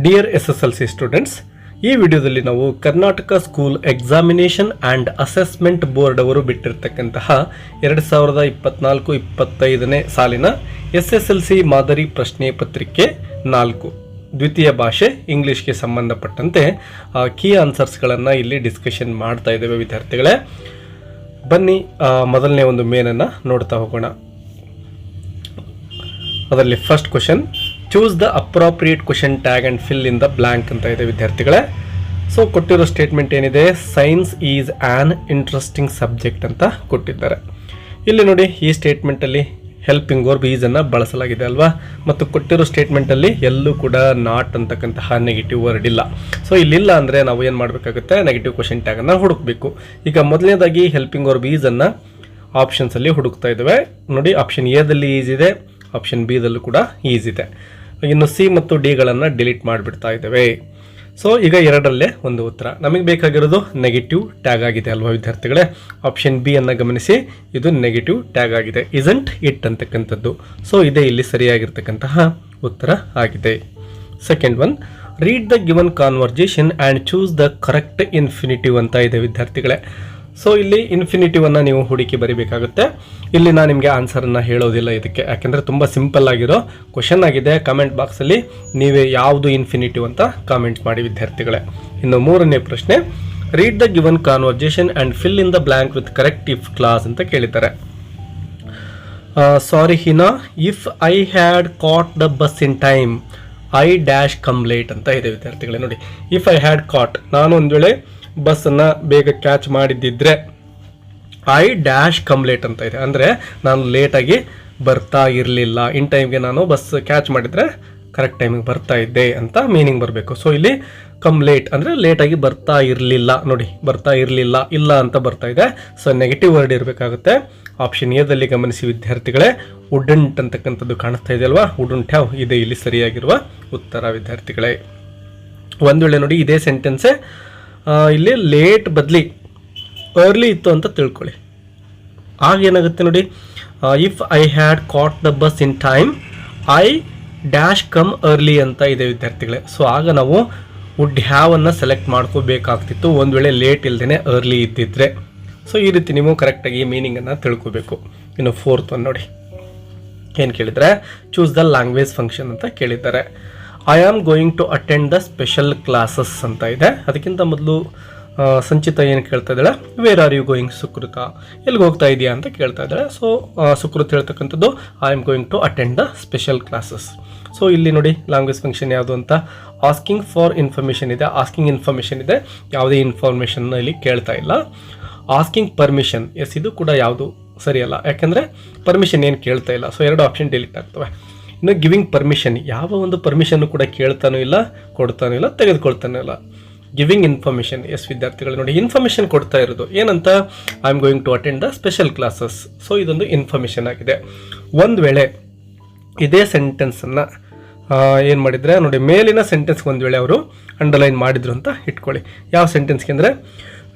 Dear SSLC students, ಈ ವಿಡಿಯೋದಲ್ಲಿ ನಾವು Karnataka school examination and assessment board ಅವರು ಬಿಟ್ಟಿರ್ತಕ್ಕಂತಹ 2024-25ನೇ ಸಾಲಿನ SSLC ಮಾದರಿ ಪ್ರಶ್ನೆ ಪತ್ರಿಕೆ 4 ದ್ವಿತೀಯ ಭಾಷೆ ಇಂಗ್ಲೀಷ್ಗೆ ಸಂಬಂಧಪಟ್ಟಂತೆ ಕೀ ಆನ್ಸರ್ಸ್ಗಳನ್ನು ಇಲ್ಲಿ ಡಿಸ್ಕಷನ್ ಮಾಡ್ತಾ ಇದ್ದೇವೆ ವಿದ್ಯಾರ್ಥಿಗಳೇ. ಬನ್ನಿ ಮೊದಲನೇ ಒಂದು ಮೇನನ್ನು ನೋಡ್ತಾ ಹೋಗೋಣ. ಅದರಲ್ಲಿ first question, choose the appropriate question tag and fill in the blank ಅಂತ ಇದೆ ವಿದ್ಯಾರ್ಥಿಗಳೇ. ಸೊ ಕೊಟ್ಟಿರೋ ಸ್ಟೇಟ್ಮೆಂಟ್ ಏನಿದೆ, science is an interesting subject ಅಂತ ಕೊಟ್ಟಿದ್ದಾರೆ. ಇಲ್ಲಿ ನೋಡಿ, ಈ ಸ್ಟೇಟ್ಮೆಂಟಲ್ಲಿ ಹೆಲ್ಪಿಂಗ್ ವರ್ಬ್ ಈಸನ್ನು ಬಳಸಲಾಗಿದೆ ಅಲ್ವಾ, ಮತ್ತು ಕೊಟ್ಟಿರೋ ಸ್ಟೇಟ್ಮೆಂಟಲ್ಲಿ ಎಲ್ಲೂ ಕೂಡ ನಾಟ್ ಅಂತಕ್ಕಂತಹ ನೆಗೆಟಿವ್ ವರ್ಡ್ ಇಲ್ಲ. ಸೊ ಇಲ್ಲಿಲ್ಲ ಅಂದರೆ ನಾವು ಏನು ಮಾಡಬೇಕಾಗುತ್ತೆ, ನೆಗೆಟಿವ್ ಕ್ವಶನ್ ಟ್ಯಾಗನ್ನು ಹುಡುಕಬೇಕು. ಈಗ ಮೊದಲನೇದಾಗಿ ಹೆಲ್ಪಿಂಗ್ ವರ್ಬ್ ಈಸನ್ನು ಆಪ್ಷನ್ಸಲ್ಲಿ ಹುಡುಕ್ತಾ ಇದ್ದೇವೆ ನೋಡಿ. ಆಪ್ಷನ್ ಎದಲ್ಲಿ ಈಸ್ ಇದೆ, ಆಪ್ಷನ್ ಬಿ ದಲ್ಲೂ ಕೂಡ ಈಸ್ ಇದೆ. ಇನ್ನು ಸಿ ಮತ್ತು ಡಿಗಳನ್ನು ಡಿಲೀಟ್ ಮಾಡಿಬಿಡ್ತಾ ಇದ್ದೇವೆ. ಸೊ ಈಗ ಎರಡರಲ್ಲೇ ಒಂದು ಉತ್ತರ. ನಮಗೆ ಬೇಕಾಗಿರೋದು ನೆಗೆಟಿವ್ ಟ್ಯಾಗ್ ಆಗಿದೆ ಅಲ್ವಾ ವಿದ್ಯಾರ್ಥಿಗಳೇ. ಆಪ್ಷನ್ ಬಿ ಅನ್ನು ಗಮನಿಸಿ, ಇದು ನೆಗೆಟಿವ್ ಟ್ಯಾಗ್ ಆಗಿದೆ, ಇಸಂಟ್ ಇಟ್ ಅಂತಕ್ಕಂಥದ್ದು. ಸೊ ಇದೇ ಇಲ್ಲಿ ಸರಿಯಾಗಿರ್ತಕ್ಕಂತಹ ಉತ್ತರ ಆಗಿದೆ. Second one, read the given conversation and choose the correct infinitive ಅಂತ ಇದೆ ವಿದ್ಯಾರ್ಥಿಗಳೇ. ಸೊ ಇಲ್ಲಿ ಇನ್ಫಿನಿಟಿವನ್ನು ನೀವು ಹುಡುಕಿ ಬರೀಬೇಕಾಗುತ್ತೆ. ಇಲ್ಲಿ ನಾನು ನಿಮಗೆ ಆನ್ಸರನ್ನು ಹೇಳೋದಿಲ್ಲ ಇದಕ್ಕೆ, ಯಾಕೆಂದರೆ ತುಂಬ ಸಿಂಪಲ್ ಆಗಿರೋ ಕ್ವಶನ್ ಆಗಿದೆ. ಕಮೆಂಟ್ ಬಾಕ್ಸಲ್ಲಿ ನೀವೇ ಯಾವುದು ಇನ್ಫಿನಿಟಿವ್ ಅಂತ ಕಾಮೆಂಟ್ ಮಾಡಿ ವಿದ್ಯಾರ್ಥಿಗಳೇ. ಇನ್ನು ಮೂರನೇ ಪ್ರಶ್ನೆ, read the given conversation and fill in the blank with correct if clause ಅಂತ ಕೇಳಿದ್ದಾರೆ. Sorry Hina, if I had caught the bus in time I dash come late ಅಂತ ಇದೆ ವಿದ್ಯಾರ್ಥಿಗಳೇ. ನೋಡಿ, ಇಫ್ ಐ ಹ್ಯಾಡ್ ಕಾಟ್, ನಾನು ಒಂದು ವೇಳೆ ಬಸ್ಸನ್ನು ಬೇಗ ಕ್ಯಾಚ್ ಮಾಡಿದ್ದಿದ್ರೆ ಐ ಡ್ಯಾಶ್ ಕಮ್ ಲೇಟ್ ಅಂತ ಇದೆ, ಅಂದರೆ ನಾನು ಲೇಟಾಗಿ ಬರ್ತಾ ಇರಲಿಲ್ಲ. ಇನ್ ಟೈಮ್ಗೆ ನಾನು ಬಸ್ ಕ್ಯಾಚ್ ಮಾಡಿದರೆ ಕರೆಕ್ಟ್ ಟೈಮಿಗೆ ಬರ್ತಾ ಇದ್ದೆ ಅಂತ ಮೀನಿಂಗ್ ಬರಬೇಕು. ಸೊ ಇಲ್ಲಿ ಕಮ್ ಲೇಟ್ ಅಂದರೆ ಲೇಟಾಗಿ ಬರ್ತಾ ಇರಲಿಲ್ಲ. ನೋಡಿ, ಬರ್ತಾ ಇರಲಿಲ್ಲ, ಇಲ್ಲ ಅಂತ ಬರ್ತಾ ಇದೆ. ಸೊ ನೆಗೆಟಿವ್ ವರ್ಡ್ ಇರಬೇಕಾಗುತ್ತೆ. ಆಪ್ಷನ್ ಎದಲ್ಲಿ ಗಮನಿಸಿ ವಿದ್ಯಾರ್ಥಿಗಳೇ, ವುಡಂಟ್ ಅಂತಕ್ಕಂಥದ್ದು ಕಾಣಿಸ್ತಾ ಇದೆ ಅಲ್ವಾ, ವುಡಂಟ್ ಹ್ಯಾವ್, ಇದೆ ಇಲ್ಲಿ ಸರಿಯಾಗಿರುವ ಉತ್ತರ ವಿದ್ಯಾರ್ಥಿಗಳೇ. ಒಂದು ವೇಳೆ ನೋಡಿ, ಇದೇ ಸೆಂಟೆನ್ಸೇ ಇಲ್ಲಿ ಲೇಟ್ ಬದಲಿ ಅರ್ಲಿ ಇತ್ತು ಅಂತ ತಿಳ್ಕೊಳ್ಳಿ. ಆಗೇನಾಗುತ್ತೆ ನೋಡಿ, if I had caught the bus in time I dash come early ಅಂತ ಇದೆ ವಿದ್ಯಾರ್ಥಿಗಳೇ. ಸೊ ಆಗ ನಾವು ವುಡ್ ಹ್ಯಾವನ್ನು ಸೆಲೆಕ್ಟ್ ಮಾಡ್ಕೋಬೇಕಾಗ್ತಿತ್ತು, ಒಂದು ವೇಳೆ ಲೇಟ್ ಇಲ್ದೇ ಅರ್ಲಿ ಇದ್ದಿದ್ರೆ. ಸೊ ಈ ರೀತಿ ನೀವು ಕರೆಕ್ಟಾಗಿ ಮೀನಿಂಗನ್ನು ತಿಳ್ಕೋಬೇಕು. ಇನ್ನು ಫೋರ್ತ್ ಒನ್ ನೋಡಿ, ಏನು ಕೇಳಿದರೆ, ಚೂಸ್ ದ ಲ್ಯಾಂಗ್ವೇಜ್ ಫಂಕ್ಷನ್ ಅಂತ ಕೇಳಿದ್ದಾರೆ. I am going to attend the special classes ಅಂತ ಇದೆ. ಅದಕ್ಕಿಂತ ಮೊದಲು ಸಂಚಿತ ಏನು ಕೇಳ್ತಾ ಇದ್ದಾಳೆ, where are you going Sukrita, ಎಲ್ಲಿಗೆ ಹೋಗ್ತಾ ಇದೆಯಾ ಅಂತ ಕೇಳ್ತಾ ಇದ್ದಾಳೆ. ಸೊ ಸುಕೃತ್ ಹೇಳ್ತಕ್ಕಂಥದ್ದು I am going to attend the special classes. So ಇಲ್ಲಿ ನೋಡಿ, ಲ್ಯಾಂಗ್ವೇಜ್ ಫಂಕ್ಷನ್ ಯಾವುದು ಅಂತ ಆಸ್ಕಿಂಗ್ ಫಾರ್ ಇನ್ಫಾರ್ಮೇಷನ್ ಇದೆ, ಆಸ್ಕಿಂಗ್ ಇನ್ಫಾರ್ಮೇಷನ್ ಇದೆ, ಯಾವುದೇ ಇನ್ಫಾರ್ಮೇಷನ್ ಇಲ್ಲಿ ಕೇಳ್ತಾ ಇಲ್ಲ. ಆಸ್ಕಿಂಗ್ ಪರ್ಮಿಷನ್, ಎಸ್, ಇದು ಕೂಡ ಯಾವುದು ಸರಿಯಲ್ಲ, ಯಾಕೆಂದರೆ ಪರ್ಮಿಷನ್ ಏನು ಕೇಳ್ತಾ ಇಲ್ಲ. ಸೊ ಎರಡು ಆಪ್ಷನ್ ಡಿಲೀಟ್ ಆಗ್ತವೆ. ಇನ್ನು ಗಿವಿಂಗ್ ಪರ್ಮಿಷನ್, ಯಾವ ಒಂದು ಪರ್ಮಿಷನ್ನು ಕೂಡ ಕೇಳ್ತಾನೂ ಇಲ್ಲ, ಕೊಡ್ತಾನೂ ಇಲ್ಲ, ತೆಗೆದುಕೊಳ್ತಾನೂ ಇಲ್ಲ. ಗಿವಿಂಗ್ ಇನ್ಫಾರ್ಮೇಷನ್, ಎಸ್ ವಿದ್ಯಾರ್ಥಿಗಳು ನೋಡಿ, ಇನ್ಫಾರ್ಮೇಷನ್ ಕೊಡ್ತಾ ಇರೋದು ಏನಂತ, I am going to attend the special classes. So ಇದೊಂದು ಇನ್ಫಾರ್ಮೇಷನ್ ಆಗಿದೆ. ಒಂದು ವೇಳೆ ಇದೇ ಸೆಂಟೆನ್ಸನ್ನು ಏನು ಮಾಡಿದರೆ ನೋಡಿ, ಮೇಲಿನ ಸೆಂಟೆನ್ಸ್ಗೆ ಒಂದು ವೇಳೆ ಅವರು ಅಂಡರ್ಲೈನ್ ಮಾಡಿದ್ರು ಅಂತ ಇಟ್ಕೊಳ್ಳಿ. ಯಾವ ಸೆಂಟೆನ್ಸ್ಗೆ ಅಂದರೆ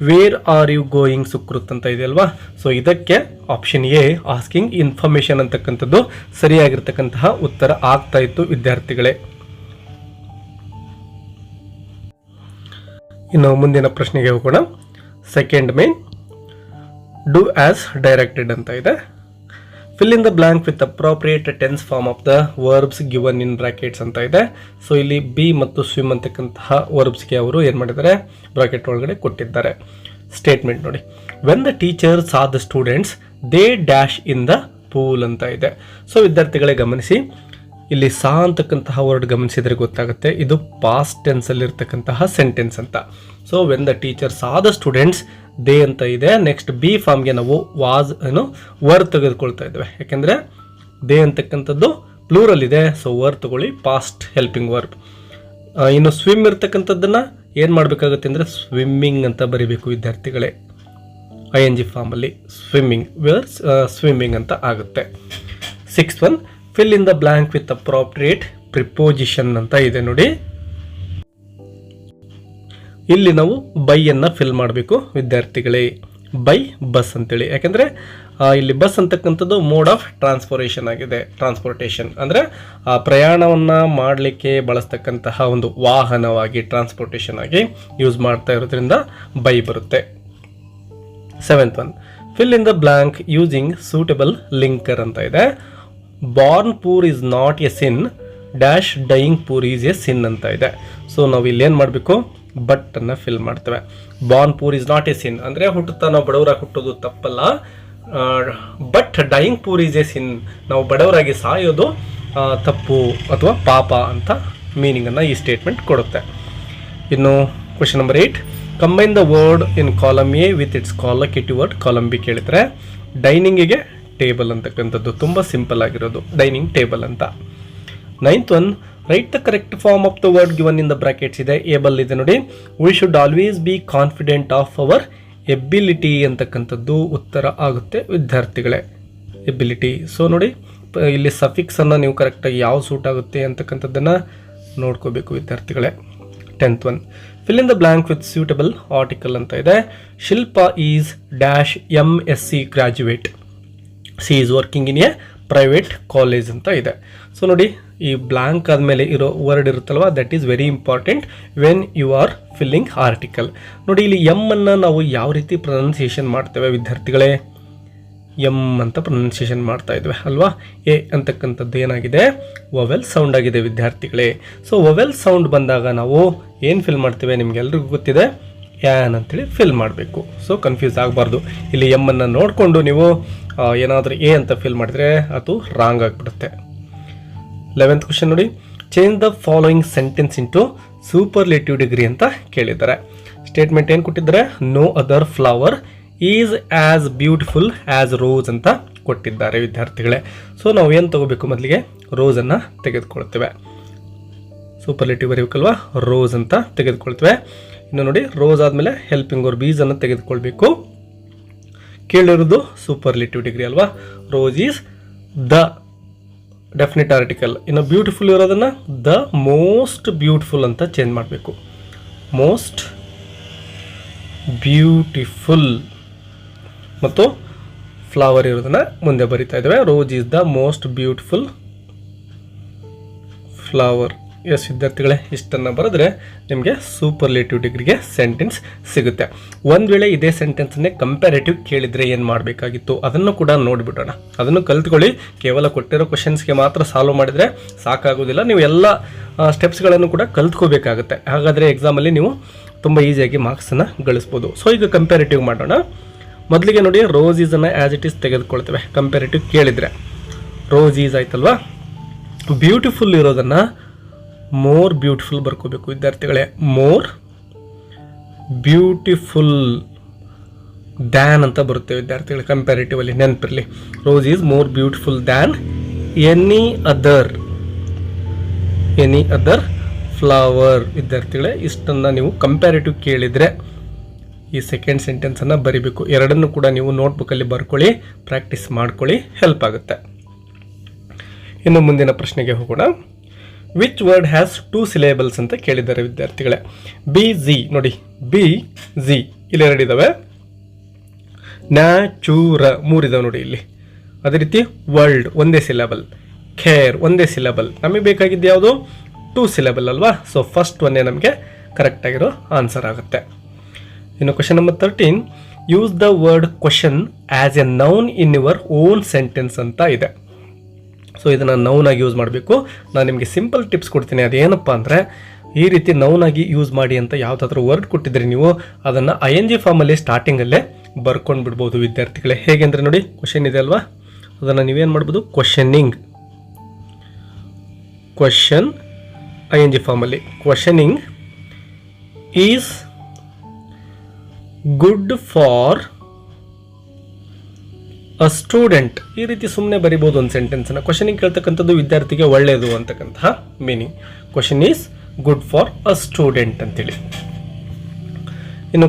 wear are you going Sukruth ಅಂತ ಇದೆಯಲ್ವಾ. ಸೊ ಇದಕ್ಕೆ ಆಪ್ಷನ್ ಎ ಆಸ್ಕಿಂಗ್ ಇನ್ಫಾರ್ಮೇಷನ್ ಅಂತಕ್ಕಂಥದ್ದು ಸರಿಯಾಗಿರ್ತಕ್ಕಂತಹ ಉತ್ತರ ಆಗ್ತಾ ಇತ್ತು ವಿದ್ಯಾರ್ಥಿಗಳೇ. ಇನ್ನು ಮುಂದಿನ ಪ್ರಶ್ನೆಗೆ ಹೋಗೋಣ. Second main, do as directed ಅಂತ ಇದೆ. Fill in the blank with appropriate tense form of the verbs given in brackets ಅಂತ ಇದೆ. ಸೊ ಇಲ್ಲಿ ಬಿ ಮತ್ತು ಸ್ವಿಮ್ ಅಂತಕ್ಕಂತಹ ವರ್ಬ್ಸ್ಗೆ ಅವರು ಏನು ಮಾಡಿದ್ದಾರೆ, ಬ್ರಾಕೆಟ್ ಒಳಗಡೆ ಕೊಟ್ಟಿದ್ದಾರೆ. ಸ್ಟೇಟ್ಮೆಂಟ್ ನೋಡಿ, when the teacher saw the students they dash in the pool ಅಂತ ಇದೆ. ಸೊ ವಿದ್ಯಾರ್ಥಿಗಳೇ ಗಮನಿಸಿ, ಇಲ್ಲಿ ಸಾ ಅಂತಕ್ಕಂತಹ ವರ್ಡ್ ಗಮನಿಸಿದರೆ ಗೊತ್ತಾಗುತ್ತೆ, ಇದು ಪಾಸ್ಟ್ ಟೆನ್ಸಲ್ಲಿರ್ತಕ್ಕಂತಹ ಸೆಂಟೆನ್ಸ್ ಅಂತ. So when the teacher saw the students, they ಅಂತ ಇದೆ. ನೆಕ್ಸ್ಟ್ ಬಿ ಫಾರ್ಮ್ಗೆ ನಾವು ವಾಸ್ ವರ್ ತೆಗೆದುಕೊಳ್ತಾ ಇದ್ದೇವೆ, ಯಾಕೆಂದರೆ ದೇ ಅಂತಕ್ಕಂಥದ್ದು ಪ್ಲೂರಲ್ ಇದೆ. ಸೊ ವರ್ ತಗೊಳ್ಳಿ, ಪಾಸ್ಟ್ ಹೆಲ್ಪಿಂಗ್ ವರ್ಬ್. ಇನ್ನು ಸ್ವಿಮ್ ಇರ್ತಕ್ಕಂಥದ್ದನ್ನು ಏನು ಮಾಡಬೇಕಾಗುತ್ತೆ ಅಂದರೆ ಸ್ವಿಮ್ಮಿಂಗ್ ಅಂತ ಬರೀಬೇಕು ವಿದ್ಯಾರ್ಥಿಗಳೇ. ING ಫಾರ್ಮಲ್ಲಿ ಸ್ವಿಮ್ಮಿಂಗ್, ವೇರ್ ಸ್ವಿಮ್ಮಿಂಗ್ ಅಂತ ಆಗುತ್ತೆ. Sixth one, fill in the blank with appropriate preposition ಅಂತ ಇದೆ ನೋಡಿ. ಇಲ್ಲಿ ನಾವು ಬೈಯನ್ನು ಫಿಲ್ ಮಾಡಬೇಕು ವಿದ್ಯಾರ್ಥಿಗಳೇ. ಬೈ ಬಸ್ ಅಂತೇಳಿ, ಯಾಕೆಂದರೆ ಇಲ್ಲಿ ಬಸ್ ಅಂತಕ್ಕಂಥದ್ದು ಮೋಡ್ ಆಫ್ ಟ್ರಾನ್ಸ್ಪೋರ್ಟೇಷನ್ ಅಂದರೆ ಪ್ರಯಾಣವನ್ನು ಮಾಡಲಿಕ್ಕೆ ಬಳಸ್ತಕ್ಕಂತಹ ಒಂದು ವಾಹನವಾಗಿ ಟ್ರಾನ್ಸ್ಪೋರ್ಟೇಷನ್ ಆಗಿ ಯೂಸ್ ಮಾಡ್ತಾ ಇರೋದ್ರಿಂದ ಬೈ ಬರುತ್ತೆ. 7th one, fill in the blank using suitable linker ಅಂತ ಇದೆ. Born poor is not a sin dash dying poor is a sin ಅಂತ ಇದೆ. ಸೊ ನಾವು ಇಲ್ಲೇನು ಮಾಡಬೇಕು, ಬಟ್ ಅನ್ನು ಫಿಲ್ ಮಾಡ್ತೇವೆ. Born poor is not a sin ಅಂದರೆ ಹುಟ್ಟುತ್ತಾ ನಾವು ಬಡವರಾಗಿ ಹುಟ್ಟೋದು ತಪ್ಪಲ್ಲ, but dying poor is a sin, ನಾವು ಬಡವರಾಗಿ ಸಾಯೋದು ತಪ್ಪು ಅಥವಾ ಪಾಪ ಅಂತ ಮೀನಿಂಗನ್ನು ಈ ಸ್ಟೇಟ್ಮೆಂಟ್ ಕೊಡುತ್ತೆ. ಇನ್ನು question number 8, combine the word in column A with its collocative word column B ಕೇಳಿದರೆ ಡೈನಿಂಗಿಗೆ ಟೇಬಲ್ ಅಂತಕ್ಕಂಥದ್ದು ತುಂಬ ಸಿಂಪಲ್ ಆಗಿರೋದು ಡೈನಿಂಗ್ ಟೇಬಲ್ ಅಂತ. 9th one, write the correct form of the word given in the brackets ಇದೆ, able ಇದೆ ನೋಡಿ. We should always be confident of our ability ಅಂತಕ್ಕಂಥದ್ದು ಉತ್ತರ ಆಗುತ್ತೆ ವಿದ್ಯಾರ್ಥಿಗಳೇ, ಎಬಿಲಿಟಿ. ಸೊ ನೋಡಿ ಇಲ್ಲಿ ಸಫಿಕ್ಸನ್ನು ನೀವು ಕರೆಕ್ಟಾಗಿ ಯಾವ ಸೂಟ್ ಆಗುತ್ತೆ ಅಂತಕ್ಕಂಥದ್ದನ್ನು ನೋಡ್ಕೋಬೇಕು ವಿದ್ಯಾರ್ಥಿಗಳೇ. 10th one, fill in the blank with suitable article ಅಂತ ಇದೆ. Shilpa is dash MSc graduate, she is working in a private college ಅಂತ ಇದೆ. ಸೊ ನೋಡಿ ಈ ಬ್ಲಾಂಕ್ ಆದಮೇಲೆ ಇರೋ ವರ್ಡ್ ಇರುತ್ತಲ್ವ, that is very important when you are filling article. ನೋಡಿ ಇಲ್ಲಿ ಎಮ್ ಅನ್ನು ನಾವು ಯಾವ ರೀತಿ ಪ್ರೊನೌನ್ಸಿಯೇಷನ್ ಮಾಡ್ತೇವೆ ವಿದ್ಯಾರ್ಥಿಗಳೇ, ಎಮ್ ಅಂತ ಪ್ರೊನೌನ್ಸಿಯೇಷನ್ ಮಾಡ್ತಾ ಇದ್ವಿ ಅಲ್ವಾ. ಎ ಅಂತಕ್ಕಂಥದ್ದು ಏನಾಗಿದೆ, ವೊವೆಲ್ ಸೌಂಡ್ ಆಗಿದೆ ವಿದ್ಯಾರ್ಥಿಗಳೇ. ಸೊ ವೊವೆಲ್ ಸೌಂಡ್ ಬಂದಾಗ ನಾವು ಏನು ಫಿಲ್ ಮಾಡ್ತೇವೆ ನಿಮ್ಗೆಲ್ರಿಗೂ ಗೊತ್ತಿದೆ, ಯಾನ್ ಅಂತೇಳಿ ಫಿಲ್ ಮಾಡಬೇಕು. ಸೊ ಕನ್ಫ್ಯೂಸ್ ಆಗಬಾರ್ದು. ಇಲ್ಲಿ ಎಮ್ ಅನ್ನು ನೋಡಿಕೊಂಡು ನೀವು ಏನಾದರೂ ಎ ಅಂತ ಫಿಲ್ ಮಾಡಿದ್ರೆ ಅದು ರಾಂಗ್ ಆಗಿಬಿಡುತ್ತೆ. 11th ಕ್ವೆಶ್ಚನ್ ನೋಡಿ, change the following sentence into superlative degree ಅಂತ ಕೇಳಿದ್ದಾರೆ. ಸ್ಟೇಟ್ಮೆಂಟ್ ಏನು ಕೊಟ್ಟಿದ್ದಾರೆ, no other flower is as beautiful as rose ಅಂತ ಕೊಟ್ಟಿದ್ದಾರೆ ವಿದ್ಯಾರ್ಥಿಗಳೇ. ಸೊ ನಾವು ಏನು ತಗೋಬೇಕು, ಮೊದಲಿಗೆ ರೋಸನ್ನು ತೆಗೆದುಕೊಳ್ತೇವೆ, ಸೂಪರ್ಲೇಟಿವ್ ಬರೀಬೇಕಲ್ವಾ, ರೋಸ್ ಅಂತ ತೆಗೆದುಕೊಳ್ತೇವೆ. ಇನ್ನು ನೋಡಿ ರೋಸ್ ಆದಮೇಲೆ ಹೆಲ್ಪಿಂಗ್ ಅವ್ರ ಬೀಸನ್ನು ತೆಗೆದುಕೊಳ್ಬೇಕು. ಕೇಳಿರೋದು ಸೂಪರ್ಲೇಟಿವ್ ಡಿಗ್ರಿ ಅಲ್ವಾ. Rose is the definite article. ಇನ್ನು ಬ್ಯೂಟಿಫುಲ್ ಇರೋದನ್ನು ದ ಮೋಸ್ಟ್ ಬ್ಯೂಟಿಫುಲ್ ಅಂತ ಚೇಂಜ್ ಮಾಡಬೇಕು. ಮೋಸ್ಟ್ ಬ್ಯೂಟಿಫುಲ್ ಮತ್ತು ಫ್ಲವರ್ ಇರೋದನ್ನು ಮುಂದೆ ಬರಿತಾ ಇದ್ದೇವೆ. Rose is the most beautiful flower. Yes ವಿದ್ಯಾರ್ಥಿಗಳೇ, ಇಷ್ಟನ್ನು ಬರೆದ್ರೆ ನಿಮಗೆ ಸೂಪರ್ಲೇಟಿವ್ ಡಿಗ್ರಿಗೆ ಸೆಂಟೆನ್ಸ್ ಸಿಗುತ್ತೆ. ಒಂದು ವೇಳೆ ಇದೇ ಸೆಂಟೆನ್ಸ್ನೇ ಕಂಪ್ಯಾರೇಟಿವ್ ಕೇಳಿದರೆ ಏನು ಮಾಡಬೇಕಾಗಿತ್ತು ಅದನ್ನು ಕೂಡ ನೋಡಿಬಿಡೋಣ. ಅದನ್ನು ಕಲ್ತ್ಕೊಳ್ಳಿ. ಕೇವಲ ಕೊಟ್ಟಿರೋ ಕ್ವಶನ್ಸ್ಗೆ ಮಾತ್ರ ಸಾಲ್ವ್ ಮಾಡಿದರೆ ಸಾಕಾಗೋದಿಲ್ಲ, ನೀವು ಎಲ್ಲ ಸ್ಟೆಪ್ಸ್ಗಳನ್ನು ಕೂಡ ಕಲ್ತ್ಕೋಬೇಕಾಗುತ್ತೆ. ಹಾಗಾದರೆ ಎಕ್ಸಾಮಲ್ಲಿ ನೀವು ತುಂಬ ಈಸಿಯಾಗಿ ಮಾರ್ಕ್ಸನ್ನು ಗಳಿಸ್ಬೋದು. ಸೊ ಈಗ ಕಂಪ್ಯಾರೇಟಿವ್ ಮಾಡೋಣ. ಮೊದಲಿಗೆ ನೋಡಿ ರೋಸ್ ಈಸನ್ನು ಆ್ಯಸ್ ಇಟ್ ಈಸ್ ತೆಗೆದುಕೊಳ್ತೇವೆ. ಕಂಪ್ಯಾರೇಟಿವ್ ಕೇಳಿದರೆ ರೋಸ್ ಈಸ್ ಆಯ್ತಲ್ವಾ. ಬ್ಯೂಟಿಫುಲ್ ಇರೋದನ್ನು ಮೋರ್ ಬ್ಯೂಟಿಫುಲ್ ಬರ್ಕೋಬೇಕು ವಿದ್ಯಾರ್ಥಿಗಳೇ. ಮೋರ್ ಬ್ಯೂಟಿಫುಲ್ ದ್ಯಾನ್ ಅಂತ ಬರುತ್ತೆ ವಿದ್ಯಾರ್ಥಿಗಳು ಕಂಪ್ಯಾರಿಟಿವ್ ಅಲ್ಲಿ, ನೆನಪಿರಲಿ. Rose is more beautiful than any other flower ವಿದ್ಯಾರ್ಥಿಗಳೇ. ಇಷ್ಟನ್ನು ನೀವು ಕಂಪ್ಯಾರಿಟಿವ್ ಕೇಳಿದರೆ ಈ ಸೆಕೆಂಡ್ ಸೆಂಟೆನ್ಸನ್ನು ಬರಿಬೇಕು. ಎರಡನ್ನು ಕೂಡ ನೀವು ನೋಟ್ಬುಕ್ಕಲ್ಲಿ ಬರ್ಕೊಳ್ಳಿ, ಪ್ರಾಕ್ಟೀಸ್ ಮಾಡ್ಕೊಳ್ಳಿ, ಹೆಲ್ಪ್ ಆಗುತ್ತೆ. ಇನ್ನು ಮುಂದಿನ ಪ್ರಶ್ನೆಗೆ ಹೋಗೋಣ. ವಿಚ್ ವರ್ಡ್ ಹ್ಯಾಸ್ 2 syllables ಅಂತ ಕೇಳಿದ್ದಾರೆ ವಿದ್ಯಾರ್ಥಿಗಳೇ. BZ ನೋಡಿ, BZ ಇಲ್ಲಿ 2 ಇದ್ದಾವೆ, ನ್ಯಾಚೂರ 3 ಇದಾವೆ ನೋಡಿ ಇಲ್ಲಿ. ಅದೇ ರೀತಿ ವರ್ಲ್ಡ್ ಒಂದೇ ಸಿಲೆಬಲ್, ಖೇರ್ ಒಂದೇ ಸಿಲೆಬಲ್. ನಮಗೆ ಬೇಕಾಗಿದ್ದು ಯಾವುದು, 2 syllable ಅಲ್ವಾ. ಸೊ ಫಸ್ಟ್ ಒನ್ನೇ ನಮಗೆ ಕರೆಕ್ಟ್ ಆಗಿರೋ ಆನ್ಸರ್ ಆಗುತ್ತೆ. ಇನ್ನು question number 13, use the word question as A noun in your own sentence ಅಂತ ಇದೆ. ಸೊ ಇದನ್ನು ನೌನಾಗಿ ಯೂಸ್ ಮಾಡಬೇಕು. ನಾನು ನಿಮಗೆ ಸಿಂಪಲ್ ಟಿಪ್ಸ್ ಕೊಡ್ತೀನಿ. ಅದೇನಪ್ಪ ಅಂದರೆ ಈ ರೀತಿ ನೌನಾಗಿ ಯೂಸ್ ಮಾಡಿ ಅಂತ ಯಾವುದಾದ್ರೂ ವರ್ಡ್ ಕೊಟ್ಟಿದ್ರೆ ನೀವು ಅದನ್ನು ING ಫಾರ್ಮಲ್ಲಿ ಸ್ಟಾರ್ಟಿಂಗಲ್ಲೇ ಬರ್ಕೊಂಡು ಬಿಡ್ಬೋದು ವಿದ್ಯಾರ್ಥಿಗಳೇ. ಹೇಗೆ ಅಂದರೆ ನೋಡಿ, ಕ್ವಶನ್ ಇದೆ ಅಲ್ವಾ, ಅದನ್ನು ನೀವೇನು ಮಾಡ್ಬೋದು, ಕ್ವಶನಿಂಗ್, ಕ್ವಶನ್ ING ಫಾರ್ಮಲ್ಲಿ. Questioning is good for a student. ಈ ರೀತಿ ಸುಮ್ಮನೆ ಬರಿಬೋದು ಒಂದು ಸೆಂಟೆನ್ಸನ್ನು. ಕ್ವಶನಿಂಗ್ ಕೇಳ್ತಕ್ಕಂಥದ್ದು ವಿದ್ಯಾರ್ಥಿಗೆ ಒಳ್ಳೆಯದು ಅಂತಕ್ಕಂತಹ meaning. Question is good for a student ಅಂತೇಳಿ. ಇನ್ನು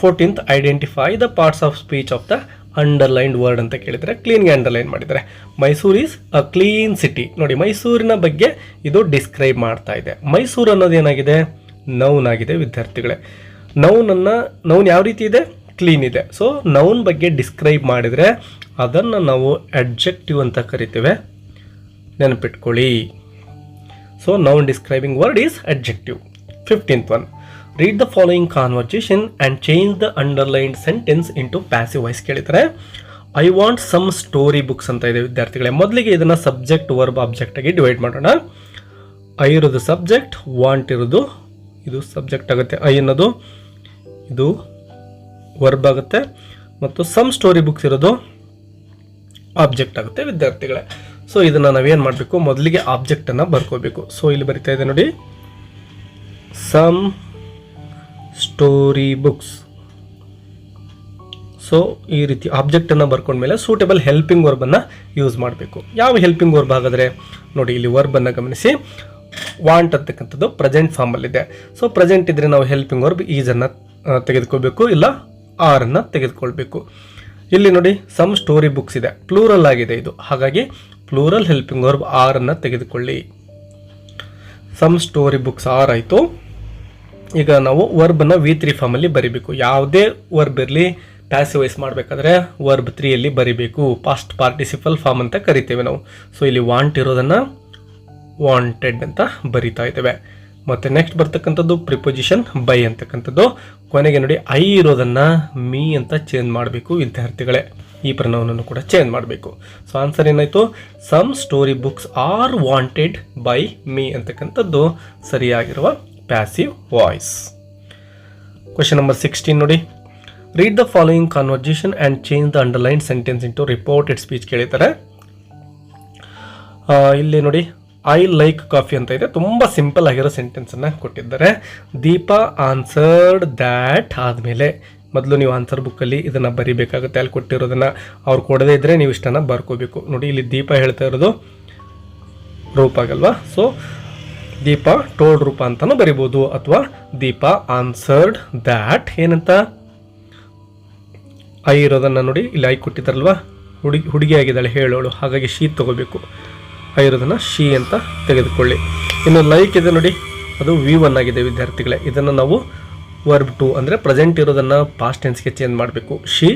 14th, identify the parts of speech of the underlined word ಅಂತ ಕೇಳಿದರೆ ಕ್ಲೀನ್ಗೆ ಅಂಡರ್ಲೈನ್ ಮಾಡಿದ್ದಾರೆ. Mysuru is a clean city. ನೋಡಿ, ಮೈಸೂರಿನ ಬಗ್ಗೆ ಇದು ಡಿಸ್ಕ್ರೈಬ್ ಮಾಡ್ತಾ ಇದೆ. ಮೈಸೂರು ಅನ್ನೋದು ಏನಾಗಿದೆ, ನೌನ್ ಆಗಿದೆ ವಿದ್ಯಾರ್ಥಿಗಳೇ. ನೌನ್ ಯಾವ ರೀತಿ ಇದೆ, ಕ್ಲೀನ್ ಇದೆ. ಸೊ ನೌನ್ ಬಗ್ಗೆ ಡಿಸ್ಕ್ರೈಬ್ ಮಾಡಿದರೆ ಅದನ್ನು ನಾವು ಅಡ್ಜೆಕ್ಟಿವ್ ಅಂತ ಕರಿತೇವೆ, ನೆನಪಿಟ್ಕೊಳ್ಳಿ. So noun describing word is adjective. 15th one, read the following conversation and change the underlined sentence into passive voice. ಕೇಳಿದರೆ I want some story books ಅಂತ ಇದೆ ವಿದ್ಯಾರ್ಥಿಗಳೇ. ಮೊದಲಿಗೆ ಇದನ್ನು ಸಬ್ಜೆಕ್ಟ್ ವರ್ಬ್ ಆಬ್ಜೆಕ್ಟ್ ಆಗಿ ಡಿವೈಡ್ ಮಾಡೋಣ. ಐ ಇರೋದು ಸಬ್ಜೆಕ್ಟ್, ವಾಂಟ್ ಇರೋದು ಇದು ಸಬ್ಜೆಕ್ಟ್ ಆಗುತ್ತೆ, ಐ ಅನ್ನೋದು ಇದು ವರ್ಬ್ ಆಗುತ್ತೆ, ಮತ್ತು ಸಮ್ ಸ್ಟೋರಿ ಬುಕ್ಸ್ ಇರೋದು ಆಬ್ಜೆಕ್ಟ್ ಆಗುತ್ತೆ ವಿದ್ಯಾರ್ಥಿಗಳೇ. ಸೊ ಇದನ್ನು ನಾವೇನು ಮಾಡಬೇಕು, ಮೊದಲಿಗೆ ಆಬ್ಜೆಕ್ಟನ್ನು ಬರ್ಕೋಬೇಕು. ಸೊ ಇಲ್ಲಿ ಬರಿತಾ ಇದೆ ನೋಡಿ, ಸಮ್ ಸ್ಟೋರಿ ಬುಕ್ಸ್. ಸೊ ಈ ರೀತಿ ಆಬ್ಜೆಕ್ಟನ್ನು ಬರ್ಕೊಂಡ್ಮೇಲೆ ಸೂಟೇಬಲ್ ಹೆಲ್ಪಿಂಗ್ ವರ್ಬನ್ನು ಯೂಸ್ ಮಾಡಬೇಕು. ಯಾವ ಹೆಲ್ಪಿಂಗ್ ವರ್ಬ್ ಹಾಗಾದರೆ ನೋಡಿ, ಇಲ್ಲಿ ವರ್ಬನ್ನು ಗಮನಿಸಿ. ವಾಂಟ್ ಅಂತಕ್ಕಂಥದ್ದು ಪ್ರೆಸೆಂಟ್ ಫಾರ್ಮಲ್ಲಿದೆ. ಸೊ ಪ್ರೆಸೆಂಟ್ ಇದ್ದರೆ ನಾವು ಹೆಲ್ಪಿಂಗ್ ವರ್ಬ್ ಈಸನ್ನು ತೆಗೆದುಕೋಬೇಕು, ಇಲ್ಲ ಆರನ್ನು ತೆಗೆದುಕೊಳ್ಬೇಕು. ಇಲ್ಲಿ ನೋಡಿ ಸಮ್ ಸ್ಟೋರಿ ಬುಕ್ಸ್ ಇದೆ, ಪ್ಲೂರಲ್ ಆಗಿದೆ ಇದು, ಹಾಗಾಗಿ ಪ್ಲೂರಲ್ ಹೆಲ್ಪಿಂಗ್ ವರ್ಬ್ ಆರನ್ನು ತೆಗೆದುಕೊಳ್ಳಿ. ಸಮ್ ಸ್ಟೋರಿ ಬುಕ್ಸ್ ಆರ್ ಆಯಿತು. ಈಗ ನಾವು ವರ್ಬನ್ನು V3 ಫಾರ್ಮಲ್ಲಿ ಬರಿಬೇಕು. ಯಾವುದೇ ವರ್ಬ್ ಇರಲಿ ಪ್ಯಾಸಿವ್ ವಾಯ್ಸ್ ಮಾಡಬೇಕಾದ್ರೆ ವರ್ಬ್ 3ಯಲ್ಲಿ ಬರಿಬೇಕು. ಪಾಸ್ಟ್ ಪಾರ್ಟಿಸಿಪಲ್ ಫಾರ್ಮ್ ಅಂತ ಕರಿತೇವೆ ನಾವು. ಸೊ ಇಲ್ಲಿ ವಾಂಟ್ ಇರೋದನ್ನು ವಾಂಟೆಡ್ ಅಂತ ಬರಿತಾ ಇದ್ದೇವೆ. ಮತ್ತು ನೆಕ್ಸ್ಟ್ ಬರ್ತಕ್ಕಂಥದ್ದು ಪ್ರಿಪೊಸಿಷನ್ ಬೈ ಅಂತಕ್ಕಂಥದ್ದು. ಕೊನೆಗೆ ನೋಡಿ ಐ ಇರೋದನ್ನು ಮೀ ಅಂತ ಚೇಂಜ್ ಮಾಡಬೇಕು ವಿದ್ಯಾರ್ಥಿಗಳೇ. ಈ ಪ್ರನೌನನ್ನು ಕೂಡ ಚೇಂಜ್ ಮಾಡಬೇಕು. ಸೊ ಆನ್ಸರ್ ಏನಾಯಿತು, some story books are wanted by me ಅಂತಕ್ಕಂಥದ್ದು ಸರಿಯಾಗಿರುವ ಪ್ಯಾಸಿವ್ ವಾಯ್ಸ್. ಕ್ವೆಶ್ಚನ್ ನಂಬರ್ 16 ನೋಡಿ, read the following conversation and change the underline sentence into reported speech ಕೇಳಿದ್ದಾರೆ. ಇಲ್ಲಿ ನೋಡಿ ಐ ಲೈಕ್ ಕಾಫಿ ಅಂತ ಇದೆ, ತುಂಬ ಸಿಂಪಲ್ ಆಗಿರೋ ಸೆಂಟೆನ್ಸನ್ನು ಕೊಟ್ಟಿದ್ದಾರೆ. ದೀಪಾ ಆನ್ಸರ್ಡ್ ದ್ಯಾಟ್ ಆದಮೇಲೆ ಮೊದಲು ನೀವು ಆನ್ಸರ್ ಬುಕ್ಕಲ್ಲಿ ಇದನ್ನು ಬರಿಬೇಕಾಗುತ್ತೆ. ಅಲ್ಲಿ ಕೊಟ್ಟಿರೋದನ್ನು ಅವ್ರು ಕೊಡದೇ ಇದ್ದರೆ ನೀವು ಇಷ್ಟನ್ನು ಬರ್ಕೋಬೇಕು. ನೋಡಿ ಇಲ್ಲಿ ದೀಪಾ ಹೇಳ್ತಾ ಇರೋದು ರೂಪಾಗಲ್ವಾ. ಸೊ ದೀಪಾ ಟೋಲ್ಡ್ ರೂಪ ಅಂತಲೂ ಬರಿಬೋದು, ಅಥವಾ ದೀಪಾ ಆನ್ಸರ್ಡ್ ದ್ಯಾಟ್ ಏನಂತ ಐ ಇರೋದನ್ನು ನೋಡಿ ಇಲ್ಲಿ ಐ ಕೊಟ್ಟಿದ್ದಾರಲ್ವಾ, ಹುಡುಗಿ ಆಗಿದ್ದಾಳೆ ಹೇಳೋಳು, ಹಾಗಾಗಿ ಶೀ ತಗೋಬೇಕು. ಐ ಇರೋದನ್ನು ಶೀ ಅಂತ ತೆಗೆದುಕೊಳ್ಳಿ. ಇನ್ನು ಲೈಕ್ ಇದೆ ನೋಡಿ, ಅದು V1 ಆಗಿದೆ ವಿದ್ಯಾರ್ಥಿಗಳೇ. ಇದನ್ನು ನಾವು ವರ್ಬ್ 2 ಅಂದರೆ ಪ್ರೆಸೆಂಟ್ ಇರೋದನ್ನು ಪಾಸ್ಟ್ ಟೆನ್ಸ್ಗೆ ಚೇಂಜ್ ಮಾಡಬೇಕು. ಶಿ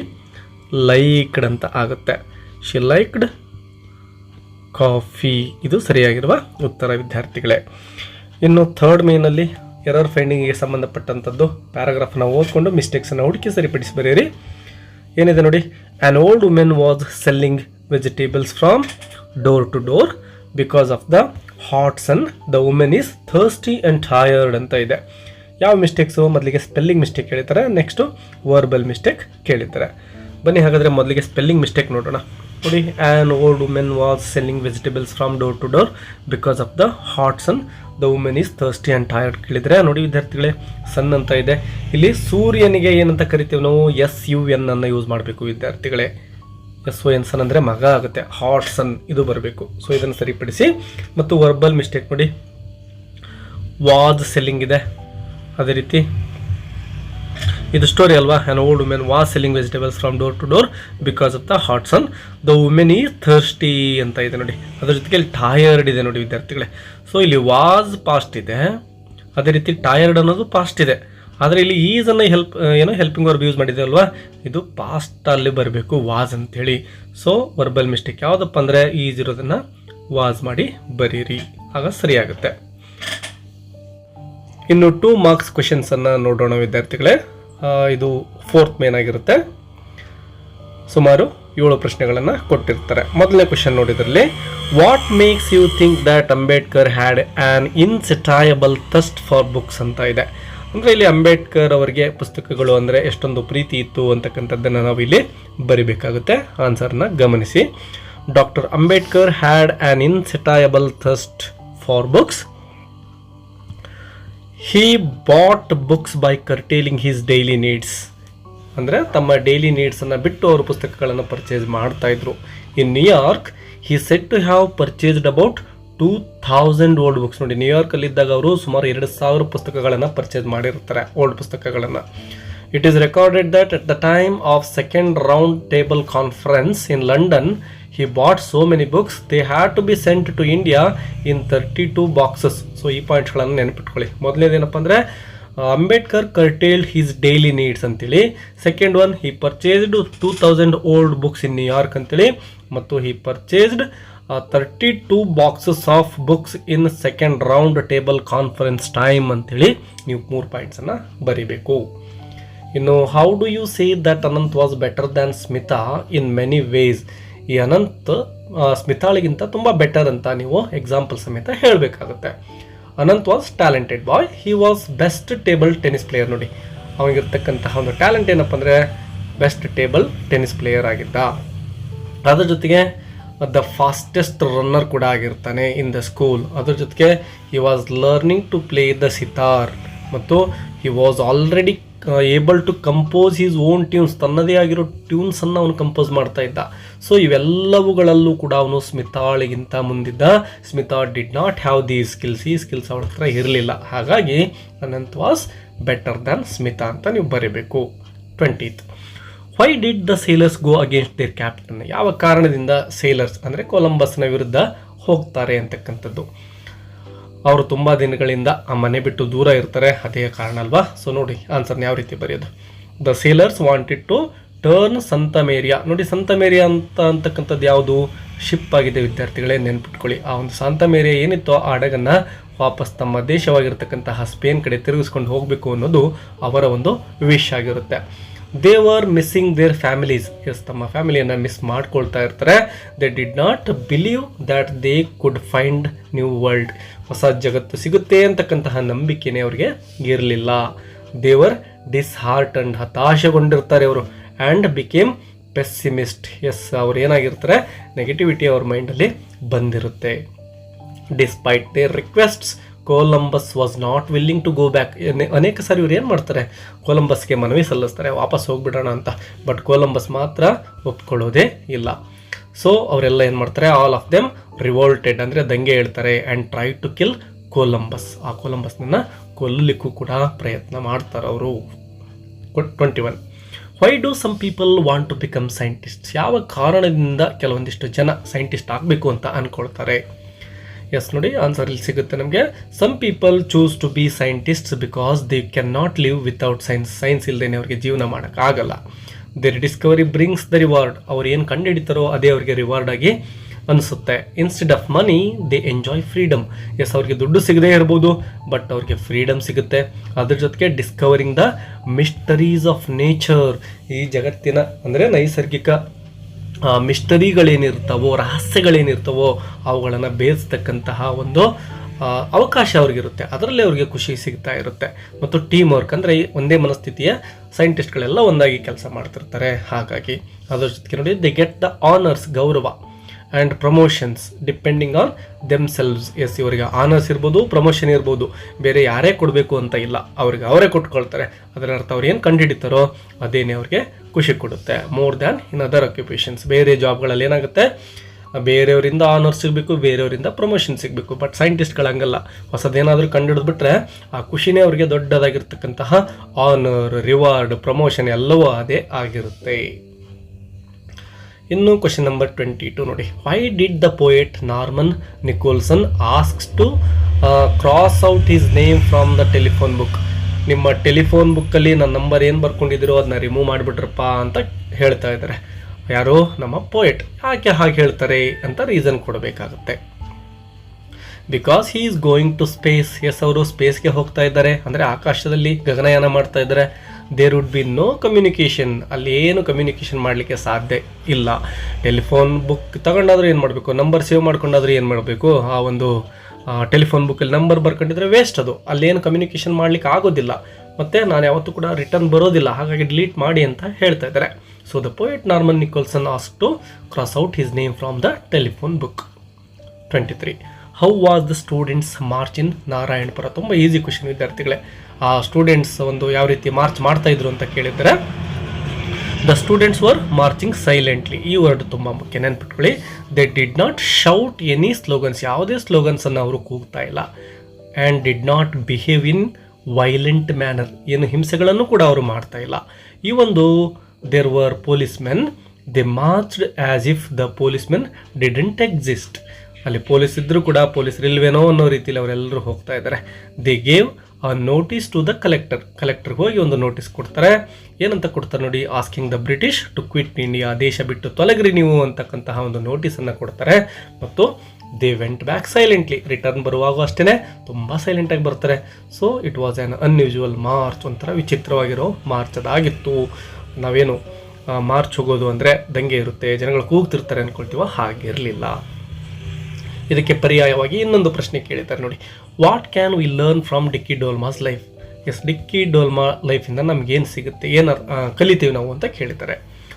ಲೈಕ್ಡ್ ಅಂತ ಆಗುತ್ತೆ. ಶಿ ಲೈಕ್ಡ್ ಕಾಫಿ, ಇದು ಸರಿಯಾಗಿರುವ ಉತ್ತರ ವಿದ್ಯಾರ್ಥಿಗಳೇ. ಇನ್ನು ಥರ್ಡ್ ಮೇನಲ್ಲಿ ಎರರ್ ಫೈಂಡಿಂಗಿಗೆ ಸಂಬಂಧಪಟ್ಟಂಥದ್ದು ಪ್ಯಾರಾಗ್ರಾಫ್ನ ಓದ್ಕೊಂಡು ಮಿಸ್ಟೇಕ್ಸನ್ನು ಹುಡುಕಿ ಸರಿಪಡಿಸಿ ಬರೆಯಿರಿ. ಏನಿದೆ ನೋಡಿ, an old women was selling vegetables from door to door because of the hot sun, the women is thirsty and tired ಅಂತ ಇದೆ. ಯಾವ ಮಿಸ್ಟೇಕ್ಸು, ಮೊದಲಿಗೆ ಸ್ಪೆಲ್ಲಿಂಗ್ ಮಿಸ್ಟೇಕ್ ಕೇಳಿದ್ದಾರೆ, ನೆಕ್ಸ್ಟು ವರ್ಬಲ್ ಮಿಸ್ಟೇಕ್ ಕೇಳಿದ್ದಾರೆ. ಬನ್ನಿ ಹಾಗಾದರೆ ಮೊದಲಿಗೆ ಸ್ಪೆಲ್ಲಿಂಗ್ ಮಿಸ್ಟೇಕ್ ನೋಡೋಣ. ನೋಡಿ, an old women was selling vegetables from door to door because of the hot sun, the women is thirsty and tired ಕೇಳಿದರೆ ನೋಡಿ ವಿದ್ಯಾರ್ಥಿಗಳೇ, ಸನ್ ಅಂತ ಇದೆ. ಇಲ್ಲಿ ಸೂರ್ಯನಿಗೆ ಏನಂತ ಕರಿತೀವಿ ನಾವು, SUN ಅನ್ನು ಯೂಸ್ ಮಾಡಬೇಕು ವಿದ್ಯಾರ್ಥಿಗಳೇ. SON ಸನ್ ಅಂದರೆ ಮಗ ಆಗುತ್ತೆ, ಹಾಟ್ ಸನ್ ಇದು ಬರಬೇಕು. ಸೊ ಇದನ್ನು ಸರಿಪಡಿಸಿ. ಮತ್ತು ವರ್ಬಲ್ ಮಿಸ್ಟೇಕ್ ನೋಡಿ, ವಾಸ್ ಸೆಲ್ಲಿಂಗ್ ಇದೆ, ಅದೇ ರೀತಿ ಇದು ಸ್ಟೋರಿ ಅಲ್ವಾ. An old women was selling vegetables from door to door because of the hot sun, the women is thirsty ಅಂತ ಇದೆ ನೋಡಿ. ಅದ್ರ ಜೊತೆಗೆ ಇಲ್ಲಿ ಟಯರ್ಡ್ ಇದೆ ನೋಡಿ ವಿದ್ಯಾರ್ಥಿಗಳೇ. ಸೊ ಇಲ್ಲಿ ವಾಸ್ ಪಾಸ್ಟ್ ಇದೆ, ಅದೇ ರೀತಿ ಟಯರ್ಡ್ ಅನ್ನೋದು ಪಾಸ್ಟ್ ಇದೆ. ಆದರೆ ಇಲ್ಲಿ ಈಸನ್ನು ಹೆಲ್ಪಿಂಗ್ ವರ್ಬ್ ಯೂಸ್ ಮಾಡಿದೆ ಅಲ್ವಾ, ಇದು ಪಾಸ್ಟಲ್ಲಿ ಬರಬೇಕು ವಾಸ್ ಅಂತೇಳಿ. ಸೊ ವರ್ಬಲ್ ಮಿಸ್ಟೇಕ್ ಯಾವುದಪ್ಪ ಅಂದರೆ ಈಸ್ ಇರೋದನ್ನು ವಾಸ್ ಮಾಡಿ ಬರೀರಿ, ಆಗ ಸರಿಯಾಗುತ್ತೆ. ಇನ್ನು 2 ಮಾರ್ಕ್ಸ್ ಕ್ವೆಶನ್ಸನ್ನು ನೋಡೋಣ ವಿದ್ಯಾರ್ಥಿಗಳೇ. ಇದು 4th ಮೇನ್ ಆಗಿರುತ್ತೆ. ಸುಮಾರು 7 ಪ್ರಶ್ನೆಗಳನ್ನು ಕೊಟ್ಟಿರ್ತಾರೆ. ಮೊದಲನೇ ಕ್ವೆಶನ್ ನೋಡಿದ್ರಲ್ಲಿ, what makes you think that Ambedkar had an insatiable thirst for books ಅಂತ ಇದೆ. ಅಂದರೆ ಇಲ್ಲಿ ಅಂಬೇಡ್ಕರ್ ಅವರಿಗೆ ಪುಸ್ತಕಗಳು ಅಂದರೆ ಎಷ್ಟೊಂದು ಪ್ರೀತಿ ಇತ್ತು ಅಂತಕ್ಕಂಥದ್ದನ್ನು ನಾವು ಇಲ್ಲಿ ಬರಿಬೇಕಾಗುತ್ತೆ. ಆನ್ಸರ್ನ ಗಮನಿಸಿ. Doctor Ambedkar had an insatiable thirst for books. He bought books by curtailing his daily needs. ಅಂದರೆ ತಮ್ಮ ಡೈಲಿ ನೀಡ್ಸನ್ನು ಬಿಟ್ಟು ಅವರು ಪುಸ್ತಕಗಳನ್ನು ಪರ್ಚೇಸ್ ಮಾಡ್ತಾ ಇದ್ರು. In New York he said to have purchased about 2000 old books. ನೋಡಿ, ನ್ಯೂಯಾರ್ಕಲ್ಲಿದ್ದಾಗ ಅವರು ಸುಮಾರು 2000 ಪುಸ್ತಕಗಳನ್ನು ಪರ್ಚೇಸ್ ಮಾಡಿರ್ತಾರೆ, ಓಲ್ಡ್ ಪುಸ್ತಕಗಳನ್ನು. It is recorded that at the time of second round table conference in London he bought so many books they had to be sent to India in 32 boxes. So ಈ ಪಾಯಿಂಟ್ಸ್ಗಳನ್ನು ನೆನಪಿಟ್ಕೊಳ್ಳಿ. ಮೊದಲನೇದೇನಪ್ಪ ಅಂದರೆ Ambedkar curtailed his daily needs ಅಂತೇಳಿ. Second one, he purchased 2000 old books in New York ಅಂತೇಳಿ. ಮತ್ತು he purchased 32 boxes of books in second round table conference time ಅಂತೇಳಿ ನೀವು 3 ಪಾಯಿಂಟ್ಸನ್ನು ಬರಿಬೇಕು. ಇನ್ನು how do you say that Anant was better than Smita in many ways. ಈ ಅನಂತ್ ಸ್ಮಿತಾಳಿಗಿಂತ ತುಂಬ ಬೆಟರ್ ಅಂತ ನೀವು ಎಕ್ಸಾಂಪಲ್ ಸಮೇತ ಹೇಳಬೇಕಾಗುತ್ತೆ. Anant was talented boy, he was best table tennis player. ನೋಡಿ, ಅವನಿಗಿರ್ತಕ್ಕಂತಹ ಒಂದು ಟ್ಯಾಲೆಂಟ್ ಏನಪ್ಪ ಅಂದರೆ ಬೆಸ್ಟ್ ಟೇಬಲ್ ಟೆನ್ನಿಸ್ ಪ್ಲೇಯರ್ ಆಗಿದ್ದ. ಅದ್ರ ಜೊತೆಗೆ ದ ಫಾಸ್ಟೆಸ್ಟ್ ರನ್ನರ್ ಕೂಡ ಆಗಿರ್ತಾನೆ ಇನ್ ದ ಸ್ಕೂಲ್. ಅದ್ರ ಜೊತೆಗೆ he was learning to play the sitar. ಮತ್ತು he was already able to compose his own tunes. ತನ್ನದೇ ಆಗಿರೋ ಟ್ಯೂನ್ಸನ್ನು ಅವನು ಕಂಪೋಸ್ ಮಾಡ್ತಾ ಇದ್ದ. ಸೊ ಇವೆಲ್ಲವುಗಳಲ್ಲೂ ಕೂಡ ಅವನು ಸ್ಮಿತಾಳಿಗಿಂತ ಮುಂದಿದ್ದ. Smita did not have these skills. ಈ ಸ್ಕಿಲ್ಸ್ ಅವಳ ಹತ್ರ ಇರಲಿಲ್ಲ. ಹಾಗಾಗಿ Anant was better than Smita ಅಂತ ನೀವು ಬರೀಬೇಕು. 20th, why did the sailors go against their captain. ಯಾವ ಕಾರಣದಿಂದ ಸೇಲರ್ಸ್ ಅಂದರೆ ಕೊಲಂಬಸ್ನ ವಿರುದ್ಧ ಹೋಗ್ತಾರೆ ಅಂತಕ್ಕಂಥದ್ದು. ಅವರು ತುಂಬ ದಿನಗಳಿಂದ ಆ ಮನೆ ಬಿಟ್ಟು ದೂರ ಇರ್ತಾರೆ, ಅದೇ ಕಾರಣ ಅಲ್ವಾ. ಸೊ ನೋಡಿ ಆನ್ಸರ್ನ ಯಾವ ರೀತಿ ಬರೆಯೋದು. The sailors wanted to turn Santa Maria. ನೋಡಿ, ಸಂತ ಮೇರಿಯಾ ಅಂತಕ್ಕಂಥದ್ದು ಯಾವುದು ಶಿಪ್ ಆಗಿದೆ ವಿದ್ಯಾರ್ಥಿಗಳೇ, ನೆನ್ಪಿಟ್ಕೊಳ್ಳಿ. ಆ ಒಂದು ಸಂತ ಮೇರಿಯಾ ಏನಿತ್ತೋ ಆ ಹಡಗನ್ನು ವಾಪಸ್ ತಮ್ಮ ದೇಶವಾಗಿರ್ತಕ್ಕಂತಹ ಸ್ಪೇನ್ ಕಡೆ ತಿರುಗಿಸ್ಕೊಂಡು ಹೋಗಬೇಕು ಅನ್ನೋದು ಅವರ ಒಂದು ವಿಶ್ ಆಗಿರುತ್ತೆ. They were missing their families. Yes, ತಮ್ಮ ಫ್ಯಾಮಿಲಿಯನ್ನು ಮಿಸ್ ಮಾಡ್ಕೊಳ್ತಾ ಇರ್ತಾರೆ. They did not believe that they could find new world. ಹೊಸ ಜಗತ್ತು ಸಿಗುತ್ತೆ ಅಂತಕ್ಕಂತಹ ನಂಬಿಕೆನೇ ಅವರಿಗೆ ಇರಲಿಲ್ಲ. ದೇವರ್ ಡಿಸ್ಹಾರ್ಟ್ ಅಂಡ್ ಹತಾಶೆಗೊಂಡಿರ್ತಾರೆ ಅವರು. And became ಪೆಸ್ಸಿಮಿಸ್ಟ್. ಎಸ್, ಅವ್ರು ಏನಾಗಿರ್ತಾರೆ, ನೆಗೆಟಿವಿಟಿ ಅವ್ರ ಮೈಂಡಲ್ಲಿ ಬಂದಿರುತ್ತೆ. Despite their requests Columbus was not willing to go back. ಅನೇಕ ಸಾರಿ ಇವ್ರು ಏನು ಮಾಡ್ತಾರೆ, ಕೊಲಂಬಸ್ಗೆ ಮನವಿ ಸಲ್ಲಿಸ್ತಾರೆ ವಾಪಸ್ ಹೋಗ್ಬಿಡೋಣ ಅಂತ. ಬಟ್ ಕೊಲಂಬಸ್ ಮಾತ್ರ ಒಪ್ಕೊಳ್ಳೋದೇ ಇಲ್ಲ. ಸೊ ಅವರೆಲ್ಲ ಏನು ಮಾಡ್ತಾರೆ, ಆಲ್ ಆಫ್ ದೆಮ್ ರಿವೋಲ್ಟೆಡ್ ಅಂದರೆ ದಂಗೆ ಹೇಳ್ತಾರೆ. And try to kill Columbus. ಆ ಕೊಲಂಬಸ್ನನ್ನು ಕೊಲ್ಲಲಿಕ್ಕೂ ಕೂಡ ಪ್ರಯತ್ನ ಮಾಡ್ತಾರೆ ಅವರು. 21, why do some people want to become scientist. ಯಾವ ಕಾರಣದಿಂದ ಕೆಲವೊಂದಿಷ್ಟು ಜನ ಸೈಂಟಿಸ್ಟ್ ಆಗಬೇಕು ಅಂತ ಅಂದ್ಕೊಳ್ತಾರೆ. ಎಸ್, ನೋಡಿ ಆನ್ಸರ್ ಇಲ್ಲಿ ಸಿಗುತ್ತೆ ನಮಗೆ. Some people choose to be scientists because they can not live without science. Science ಇಲ್ಲದೇನೆ ಅವ್ರಿಗೆ ಜೀವನ ಮಾಡೋಕ್ಕಾಗಲ್ಲ. Their discovery brings the reward. ಅವ್ರು ಏನು ಕಂಡುಹಿಡಿತಾರೋ ಅದೇ ಅವರಿಗೆ ರಿವಾರ್ಡ್ ಆಗಿ ಅನಿಸುತ್ತೆ. Instead of money they enjoy freedom. Yes, ಅವ್ರಿಗೆ ದುಡ್ಡು ಸಿಗದೇ ಇರ್ಬೋದು, ಬಟ್ ಅವ್ರಿಗೆ ಫ್ರೀಡಮ್ ಸಿಗುತ್ತೆ. ಅದ್ರ ಜೊತೆಗೆ discovering the mysteries of nature. ಈ ಜಗತ್ತಿನ ಅಂದರೆ ನೈಸರ್ಗಿಕ ಮಿಸ್ಟರಿಗಳೇನಿರ್ತವೋ, ರಹಸ್ಯಗಳೇನಿರ್ತವೋ ಅವುಗಳನ್ನು ಬೇಯಿಸ್ತಕ್ಕಂತಹ ಒಂದು ಅವಕಾಶ ಅವ್ರಿಗಿರುತ್ತೆ. ಅದರಲ್ಲಿ ಅವ್ರಿಗೆ ಖುಷಿ ಸಿಗ್ತಾ ಇರುತ್ತೆ. ಮತ್ತು ಟೀಮ್ ವರ್ಕ್ ಅಂದರೆ ಒಂದೇ ಮನಸ್ಥಿತಿಯ ಸೈಂಟಿಸ್ಟ್ಗಳೆಲ್ಲ ಒಂದಾಗಿ ಕೆಲಸ ಮಾಡ್ತಿರ್ತಾರೆ. ಹಾಗಾಗಿ ಅದ್ರ ಜೊತೆಗೆ ನೋಡಿ, ದೆ ಗೆಟ್ ದ ಆನರ್ಸ್, ಗೌರವ, and promotions depending on themselves. Yes, ಇವರಿಗೆ ಆನರ್ಸ್ ಇರ್ಬೋದು, ಪ್ರಮೋಷನ್ ಇರ್ಬೋದು, ಬೇರೆ ಯಾರೇ ಕೊಡಬೇಕು ಅಂತ ಇಲ್ಲ, ಅವ್ರಿಗೆ ಅವರೇ ಕೊಟ್ಕೊಳ್ತಾರೆ. ಅದರ ಅರ್ಥ ಅವ್ರು ಏನು ಕಂಡುಹಿಡಿತಾರೋ ಅದೇನೇ ಅವ್ರಿಗೆ ಖುಷಿ ಕೊಡುತ್ತೆ. More than in other occupations. ಬೇರೆ ಜಾಬ್ಗಳಲ್ಲಿ ಏನಾಗುತ್ತೆ, ಬೇರೆಯವರಿಂದ ಆನರ್ಸ್ ಸಿಗಬೇಕು, ಬೇರೆಯವರಿಂದ ಪ್ರಮೋಷನ್ ಸಿಗಬೇಕು. ಬಟ್ ಸೈಂಟಿಸ್ಟ್ಗಳು ಹಂಗಲ್ಲ. ಹೊಸದೇನಾದರೂ ಕಂಡುಹಿಡಿದ್ಬಿಟ್ರೆ ಆ ಖುಷಿನೇ ಅವರಿಗೆ ದೊಡ್ಡದಾಗಿರ್ತಕ್ಕಂತಹ ಆನರ್, ರಿವಾರ್ಡ್, ಪ್ರಮೋಷನ್ ಎಲ್ಲವೂ ಅದೇ ಆಗಿರುತ್ತೆ. ಇನ್ನು ಕ್ವಶನ್ ನಂಬರ್ 22 ನೋಡಿ. Why did the poet Norman Nicholson asks to cross out his name from the telephone book. ನಿಮ್ಮ ಟೆಲಿಫೋನ್ ಬುಕ್ಕಲ್ಲಿ ನನ್ನ ನಂಬರ್ ಏನು ಬರ್ಕೊಂಡಿದ್ದೀರೋ ಅದನ್ನ ರಿಮೂವ್ ಮಾಡಿಬಿಟ್ರಪ್ಪ ಅಂತ ಹೇಳ್ತಾ ಇದ್ದಾರೆ. ಯಾರು, ನಮ್ಮ ಪೋಯೆಟ್. ಯಾಕೆ ಹಾಗೆ ಹೇಳ್ತಾರೆ ಅಂತ ರೀಸನ್ ಕೊಡಬೇಕಾಗುತ್ತೆ. Because he is going to space. Yes, ಅವರು ಸ್ಪೇಸ್ಗೆ ಹೋಗ್ತಾ ಇದ್ದಾರೆ, ಅಂದರೆ ಆಕಾಶದಲ್ಲಿ ಗಗನಯಾನ ಮಾಡ್ತಾ ಇದ್ದಾರೆ. There would be no communication. ಅಲ್ಲಿ ಏನು ಕಮ್ಯುನಿಕೇಷನ್ ಮಾಡಲಿಕ್ಕೆ ಸಾಧ್ಯ ಇಲ್ಲ. ಟೆಲಿಫೋನ್ ಬುಕ್ ತಗೊಂಡಾದ್ರೂ ಏನು ಮಾಡಬೇಕು, ನಂಬರ್ ಸೇವ್ ಮಾಡ್ಕೊಂಡಾದ್ರೂ ಏನು ಮಾಡಬೇಕು, ಆ ಒಂದು ಟೆಲಿಫೋನ್ ಬುಕ್ಕಲ್ಲಿ ನಂಬರ್ ಬರ್ಕೊಂಡಿದ್ರೆ ವೇಸ್ಟ್. ಅದು ಅಲ್ಲೇನು ಕಮ್ಯುನಿಕೇಷನ್ ಮಾಡಲಿಕ್ಕೆ ಆಗೋದಿಲ್ಲ. ಮತ್ತು ನಾನು ಯಾವತ್ತೂ ಕೂಡ ರಿಟರ್ನ್ ಬರೋದಿಲ್ಲ, ಹಾಗಾಗಿ ಡಿಲೀಟ್ ಮಾಡಿ ಅಂತ ಹೇಳ್ತಾ ಇದ್ದಾರೆ. So the poet Norman Nicholson ask to cross out his name from the telephone book. 23, how was the students march in Narayanpur. ತುಂಬ ಈಸಿ ಕ್ವಶನ್ ವಿದ್ಯಾರ್ಥಿಗಳೇ. ಆ ಸ್ಟೂಡೆಂಟ್ಸ್ ಒಂದು ಯಾವ ರೀತಿ ಮಾರ್ಚ್ ಮಾಡ್ತಾ ಇದ್ರು ಅಂತ ಕೇಳಿದರೆ, the students were marching silently. ಈ ವರ್ಡ್ ತುಂಬ ಮುಖ್ಯ, ನೆನ್ಪಿಟ್ಕೊಳ್ಳಿ. They did not shout any slogans. ಯಾವುದೇ ಸ್ಲೋಗನ್ಸನ್ನು ಅವರು ಕೂಗ್ತಾ ಇಲ್ಲ. And did not behave in violent manner. ಏನು ಹಿಂಸೆಗಳನ್ನು ಕೂಡ ಅವರು ಮಾಡ್ತಾ ಇಲ್ಲ. ಈ ಒಂದು there were policemen, they marched as if the policemen didn't exist. ಅಲ್ಲಿ ಪೊಲೀಸ್ ಇದ್ದರೂ ಕೂಡ ಪೊಲೀಸರು ಇಲ್ವೇನೋ ಅನ್ನೋ ರೀತಿಯಲ್ಲಿ ಅವರೆಲ್ಲರೂ ಹೋಗ್ತಾ ಇದ್ದಾರೆ. They gave notice to the ಕಲೆಕ್ಟರ್ಗೆ ಹೋಗಿ ಒಂದು ನೋಟಿಸ್ ಕೊಡ್ತಾರೆ. ಏನಂತ ಕೊಡ್ತಾರೆ ನೋಡಿ, asking the British to quit India, ದೇಶ ಬಿಟ್ಟು ತೊಲಗ್ರಿ ನೀವು ಅಂತಕ್ಕಂತಹ ಒಂದು ನೋಟಿಸನ್ನು ಕೊಡ್ತಾರೆ. ಮತ್ತು they went back silently, return ಬರುವಾಗ ಅಷ್ಟೇ ತುಂಬ ಸೈಲೆಂಟಾಗಿ ಬರ್ತಾರೆ. So it was an unusual march, ಒಂಥರ ವಿಚಿತ್ರವಾಗಿರೋ ಮಾರ್ಚ್ ಅದಾಗಿತ್ತು. ನಾವೇನು ಮಾರ್ಚ್ ಹೋಗೋದು ಅಂದರೆ ದಂಗೆ ಇರುತ್ತೆ, ಜನಗಳು ಕೂಗ್ತಿರ್ತಾರೆ ಅಂದ್ಕೊಳ್ತೀವೋ, ಹಾಗಿರಲಿಲ್ಲ. ಇದಕ್ಕೆ ಪರ್ಯಾಯವಾಗಿ ಇನ್ನೊಂದು ಪ್ರಶ್ನೆ ಕೇಳಿದ್ದಾರೆ ನೋಡಿ, what can we learn from ಡಿಕ್ಕಿ ಡೋಲ್ಮಾಸ್ ಲೈಫ್? ಎಸ್, ಡಿಕ್ಕಿ ಡೋಲ್ಮಾ ಲೈಫಿಂದ ನಮಗೇನು ಸಿಗುತ್ತೆ, ಏನು ಕಲಿತೀವಿ ನಾವು ಅಂತ ಕೇಳಿದ್ದಾರೆ.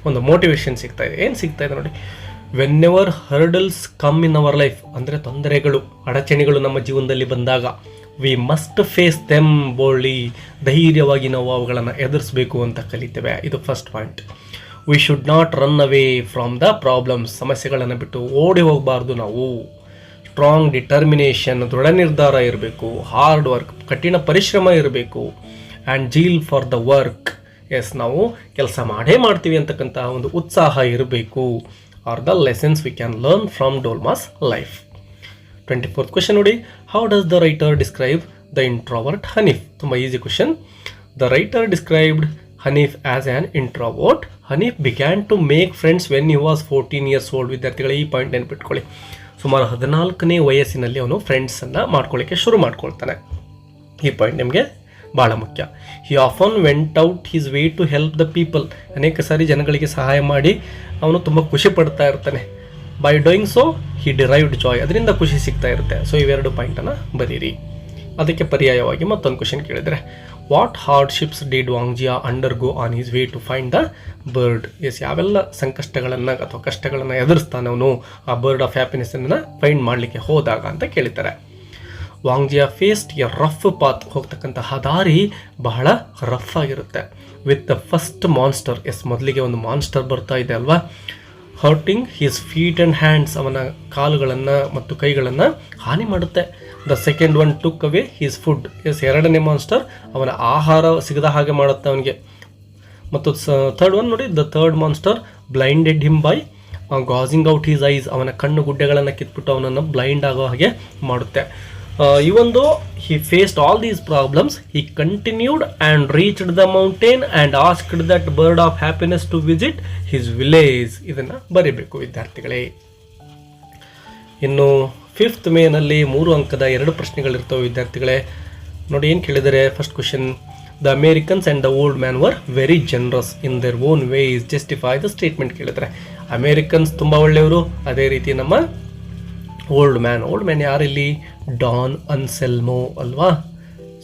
ಒಂದು ಮೋಟಿವೇಶನ್ ಸಿಗ್ತಾ ಇದೆ. ಏನು ಸಿಗ್ತಾ ಇದೆ ನೋಡಿ, whenever hurdles come in our life, ಅಂದರೆ ತೊಂದರೆಗಳು, ಅಡಚಣೆಗಳು ನಮ್ಮ ಜೀವನದಲ್ಲಿ ಬಂದಾಗ, we must face them boldly, ಧೈರ್ಯವಾಗಿ ನಾವು ಅವುಗಳನ್ನು ಎದುರಿಸಬೇಕು ಅಂತ ಕಲಿತೇವೆ. ಇದು first point. We should not run away from the problems, ಸಮಸ್ಯೆಗಳನ್ನು ಬಿಟ್ಟು ಓಡಿ ಹೋಗಬಾರ್ದು ನಾವು. ಸ್ಟ್ರಾಂಗ್ ಡಿಟರ್ಮಿನೇಷನ್, ದೃಢ ನಿರ್ಧಾರ ಇರಬೇಕು. ಹಾರ್ಡ್ ವರ್ಕ್, ಕಠಿಣ ಪರಿಶ್ರಮ ಇರಬೇಕು. And zeal for the work, yes, ನಾವು ಕೆಲಸ ಮಾಡೇ ಮಾಡ್ತೀವಿ ಅಂತಕ್ಕಂತಹ ಒಂದು ಉತ್ಸಾಹ ಇರಬೇಕು. Are the lessons we can learn from Dolma's life. 24th question ನೋಡಿ, how does the writer describe the introvert Hanif? ತುಂಬ easy question. The writer described Hanif as an introvert. Hanif began to make friends when he was 14 years old. ವಿದ್ಯಾರ್ಥಿಗಳು ಈ point ನೆನ್ಪಿಟ್ಕೊಳ್ಳಿ. ಸುಮಾರು 14ನೇ ವಯಸ್ಸಿನಲ್ಲಿ ಅವನು ಫ್ರೆಂಡ್ಸನ್ನು ಮಾಡ್ಕೊಳ್ಳಿಕ್ಕೆ ಶುರು ಮಾಡ್ಕೊಳ್ತಾನೆ. ಈ ಪಾಯಿಂಟ್ ನಿಮಗೆ ಭಾಳ ಮುಖ್ಯ. He often went out his way to help the people. ಅನೇಕ ಸಾರಿ ಜನಗಳಿಗೆ ಸಹಾಯ ಮಾಡಿ ಅವನು ತುಂಬ ಖುಷಿ ಪಡ್ತಾ ಇರ್ತಾನೆ. By doing so he derived Joy, ಅದರಿಂದ ಖುಷಿ ಸಿಗ್ತಾ ಇರುತ್ತೆ. ಸೊ ಇವೆರಡು ಪಾಯಿಂಟನ್ನು ಬರೀರಿ. ಅದಕ್ಕೆ ಪರ್ಯಾಯವಾಗಿ ಮತ್ತೊಂದು ಕ್ವೆಶನ್ ಕೇಳಿದರೆ, what hardships did Wangjia undergo on his way to find the bird? Yes, ಯಾವೆಲ್ಲ ಸಂಕಷ್ಟಗಳನ್ನು ಅಥವಾ ಕಷ್ಟಗಳನ್ನು ಎದುರಿಸ್ತಾನೆ ಅವನು ಆ ಬರ್ಡ್ ಆಫ್ ಹ್ಯಾಪಿನೆಸ್ಸನ್ನು ಫೈಂಡ್ ಮಾಡಲಿಕ್ಕೆ ಹೋದಾಗ ಅಂತ ಕೇಳಿದ್ದಾರೆ. Wangjia faced a rough path, ಹೋಗ್ತಕ್ಕಂತಹ ದಾರಿ ಬಹಳ ರಫ್ ಆಗಿರುತ್ತೆ. With the first monster, yes, ಮೊದಲಿಗೆ ಒಂದು ಮಾನ್ಸ್ಟರ್ ಬರ್ತಾ ಇದೆ ಅಲ್ವಾ, hurting his feet and hands, ಅವನ ಕಾಲುಗಳನ್ನು ಮತ್ತು ಕೈಗಳನ್ನು ಹಾನಿ ಮಾಡುತ್ತೆ. The second one took away his food, yes, ಎರಡನೇ ಮಾನ್ಸ್ಟರ್ ಅವನ ಆಹಾರ ಸಿಗದ ಹಾಗೆ ಮಾಡುತ್ತೆ ಅವನಿಗೆ. ಮತ್ತು ಥರ್ಡ್ ಒನ್ ನೋಡಿ, the third monster blinded him by gouging out his eyes, ಅವನ ಕಣ್ಣು ಗುಡ್ಡೆಗಳನ್ನು ಕಿತ್ಬಿಟ್ಟು ಅವನನ್ನು ಬ್ಲೈಂಡ್ ಆಗೋ ಹಾಗೆ ಮಾಡುತ್ತೆ. Even though he faced all these problems, he continued and reached the mountain and asked that bird of happiness to visit his village. ಇದನ್ನು ಬರೀಬೇಕು ವಿದ್ಯಾರ್ಥಿಗಳೇ. ಇನ್ನು 5th ಮೇನಲ್ಲಿ 3 ಅಂಕದ 2 ಪ್ರಶ್ನೆಗಳಿರ್ತವೆ ವಿದ್ಯಾರ್ಥಿಗಳೇ. ನೋಡಿ ಏನು ಕೇಳಿದರೆ, first question, the Americans and the old man were very generous in their own ways, justify the statement ಕೇಳಿದರೆ. ಅಮೇರಿಕನ್ಸ್ ತುಂಬ ಒಳ್ಳೆಯವರು, ಅದೇ ರೀತಿ ನಮ್ಮ ಓಲ್ಡ್ ಮ್ಯಾನ್ ಯಾರಿಲ್ಲಿ, ಡಾನ್ ಅನ್ಸೆಲ್ಮೋ ಅಲ್ವಾ.